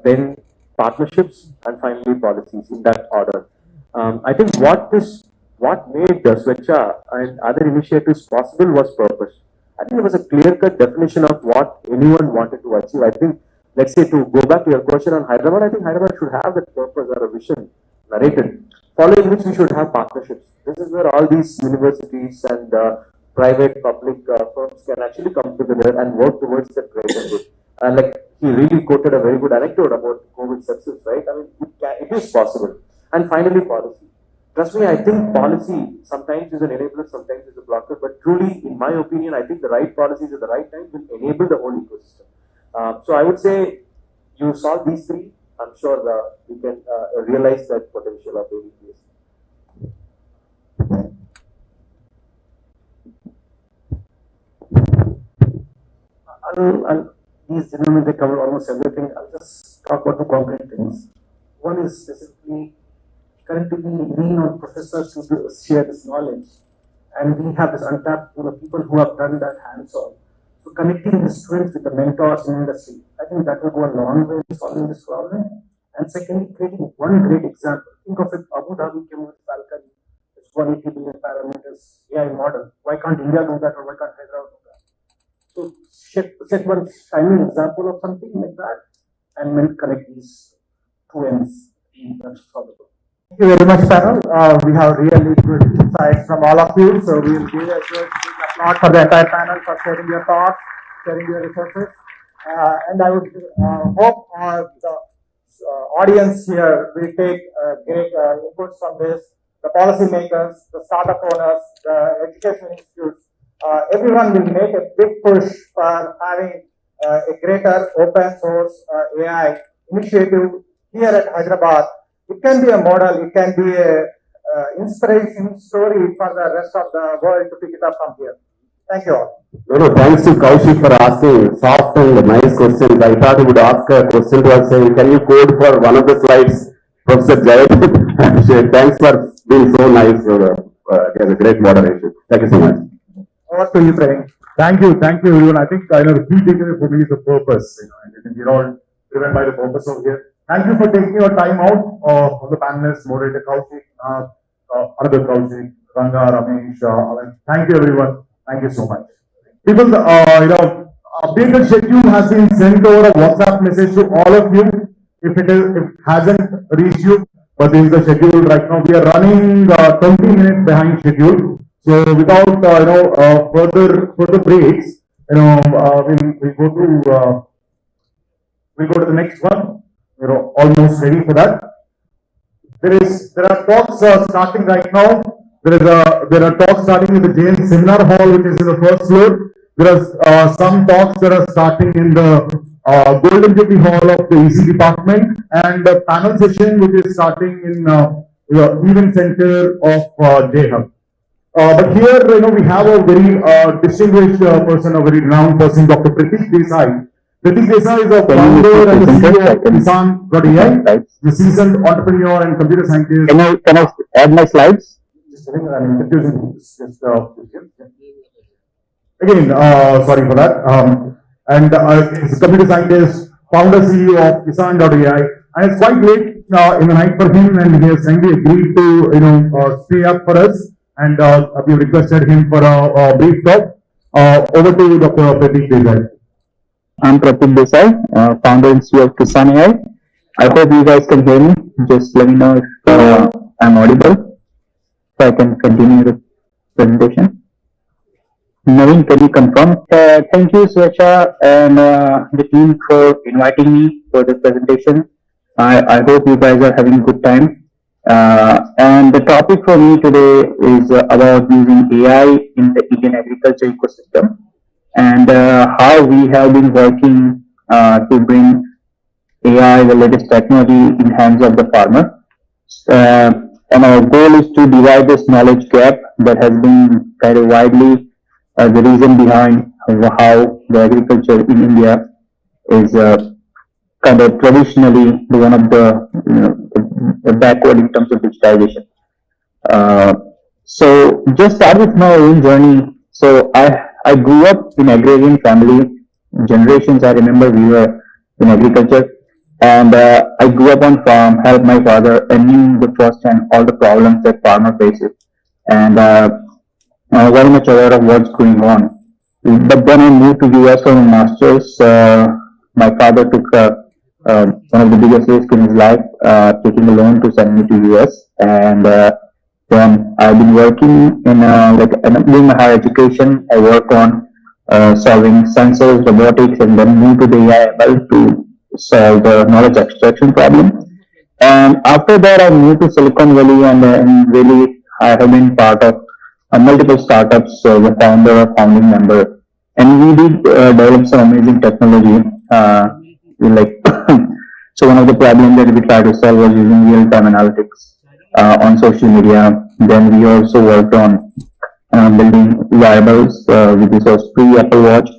then partnerships, and finally policies in that order. I think what made Swechha and other initiatives possible was purpose. I think there was a clear-cut definition of what anyone wanted to achieve. I think, let's say, to go back to your question on Hyderabad, I think Hyderabad should have that purpose or a vision narrated, following which we should have partnerships. This is where all these universities and private, public firms can actually come together and work towards the greater good. And like he really quoted a very good anecdote about COVID success, right? I mean, it is possible. And finally, policy. trust me, I think policy sometimes is an enabler, sometimes is a blocker, but truly, in my opinion, I think the right policies at the right time will enable the whole ecosystem. So I would say you solve these three, I'm sure we can realize that potential of AVPs. These gentlemen, they cover almost everything. I'll just talk about the concrete things. One is specifically currently lean on professors to share this knowledge, and we have this untapped pool of people who have done that hands-on. So connecting the students with the mentors in industry, I think that will go a long way in solving this problem. And secondly, creating one great example. Think of it, Abu Dhabi came with Falcon, it's 180 billion parameters AI model. Why can't India do that, or why can't Hyderabad do that? So set one shining example of something like that, and then connect these two ends. That's probable. Thank you very much, panel. We have really good insights from all of you. So we will give a good applause for the entire panel for sharing your thoughts, sharing your resources. And I would hope the audience here will take great inputs from this. The policymakers, the startup owners, the education institutes, everyone will make a big push for having a greater open source AI initiative here at Hyderabad. It can be a model, it can be a inspiration story for the rest of the world to pick it up from here. Thank you all. No, thanks to Kaushik for asking soft and nice questions. I thought he would ask a question to us saying, can you code for one of the slides, Professor Jayat? Thanks for being so nice. It was a great moderation. Thank you so much. Over to you, Praveen. Thank you, everyone. I think the key takeaway for me is the purpose. And I think we're all driven by the purpose of here. Thank you for taking your time out for the panelists, moderator Kaushik, another Kaushik, Ranga, Ramesh. Thank you, everyone. Thank you so much. People, updated schedule has been sent over a WhatsApp message to all of you. If it hasn't reached you, but this is the schedule right now. We are running 20 minutes behind schedule. So without further breaks, we'll go to the next one. We're almost ready for that. There are talks starting right now. There are talks starting in the Jain Seminar Hall, which is in the first floor. There are some talks that are starting in the Golden Jubilee Hall of the EC department, and the panel session which is starting in the event center of J-Hub. But here, we have a very distinguished person, a very renowned person, Dr. Pratik Desai. Pratik Desai is a founder and the CEO of Kisan.ai, the seasoned entrepreneur and computer scientist. Can I add my slides? I'm introducing again, sorry for that. And he's a computer scientist, founder CEO of Kisan.ai, and it's quite late in the night for him, and he has kindly agreed to stay up for us. And we requested him for a brief talk. Over to Dr. Pratik Desai. I'm Pratik Desai, founder and CEO of Kisan.ai. I hope you guys can hear me. Just let me know if I'm audible, so I can continue the presentation. Naveen, can you confirm? Thank you, Swechha, and the team for inviting me for this presentation. I hope you guys are having a good time. And the topic for me today is about using AI in the Indian agriculture ecosystem, and how we have been working to bring AI, the latest technology, in hands of the farmer. And our goal is to divide this knowledge gap that has been kind of widely the reason behind how the agriculture in India is kind of traditionally one of the backward in terms of digitization. So just start with my own journey. So I grew up in agrarian family. Generations I remember we were in agriculture, and I grew up on farm, helped my father, and knew the first hand all the problems that farmer faces, and very much aware of what's going on. But then I moved to US for my master's. My father took one of the biggest risks in his life, taking a loan to send me to US, and then I've been working in doing my higher education. I work on solving sensors, robotics, and then move to the AI to solve the knowledge extraction problem. And after that, I moved to Silicon Valley, and really I have been part of multiple startups, the founder or founding member, and we did develop some amazing technology. Like so, one of the problems that we tried to solve was using real-time analytics on social media. Then we also worked on building wearables, which was pre-Apple Watch,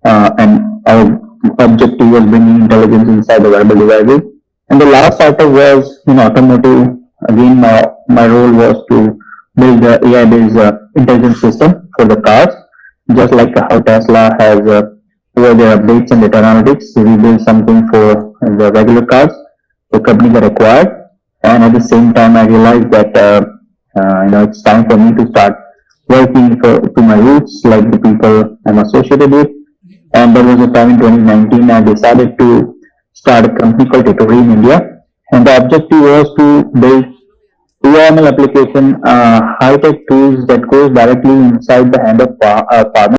and our objective was bringing intelligence inside the wearable devices. And the last startup was in automotive. Again, my role was to build the AI-based intelligence system for the cars, just like how Tesla has over their updates and data analytics. We built something for the regular cars, the company that acquired. And at the same time, I realized that it's time for me to start working to my roots, like the people I'm associated with. And there was a time in 2019 I decided to start a company called Tutori in India. And the objective was to build AML application, high-tech tools that goes directly inside the hand of farmers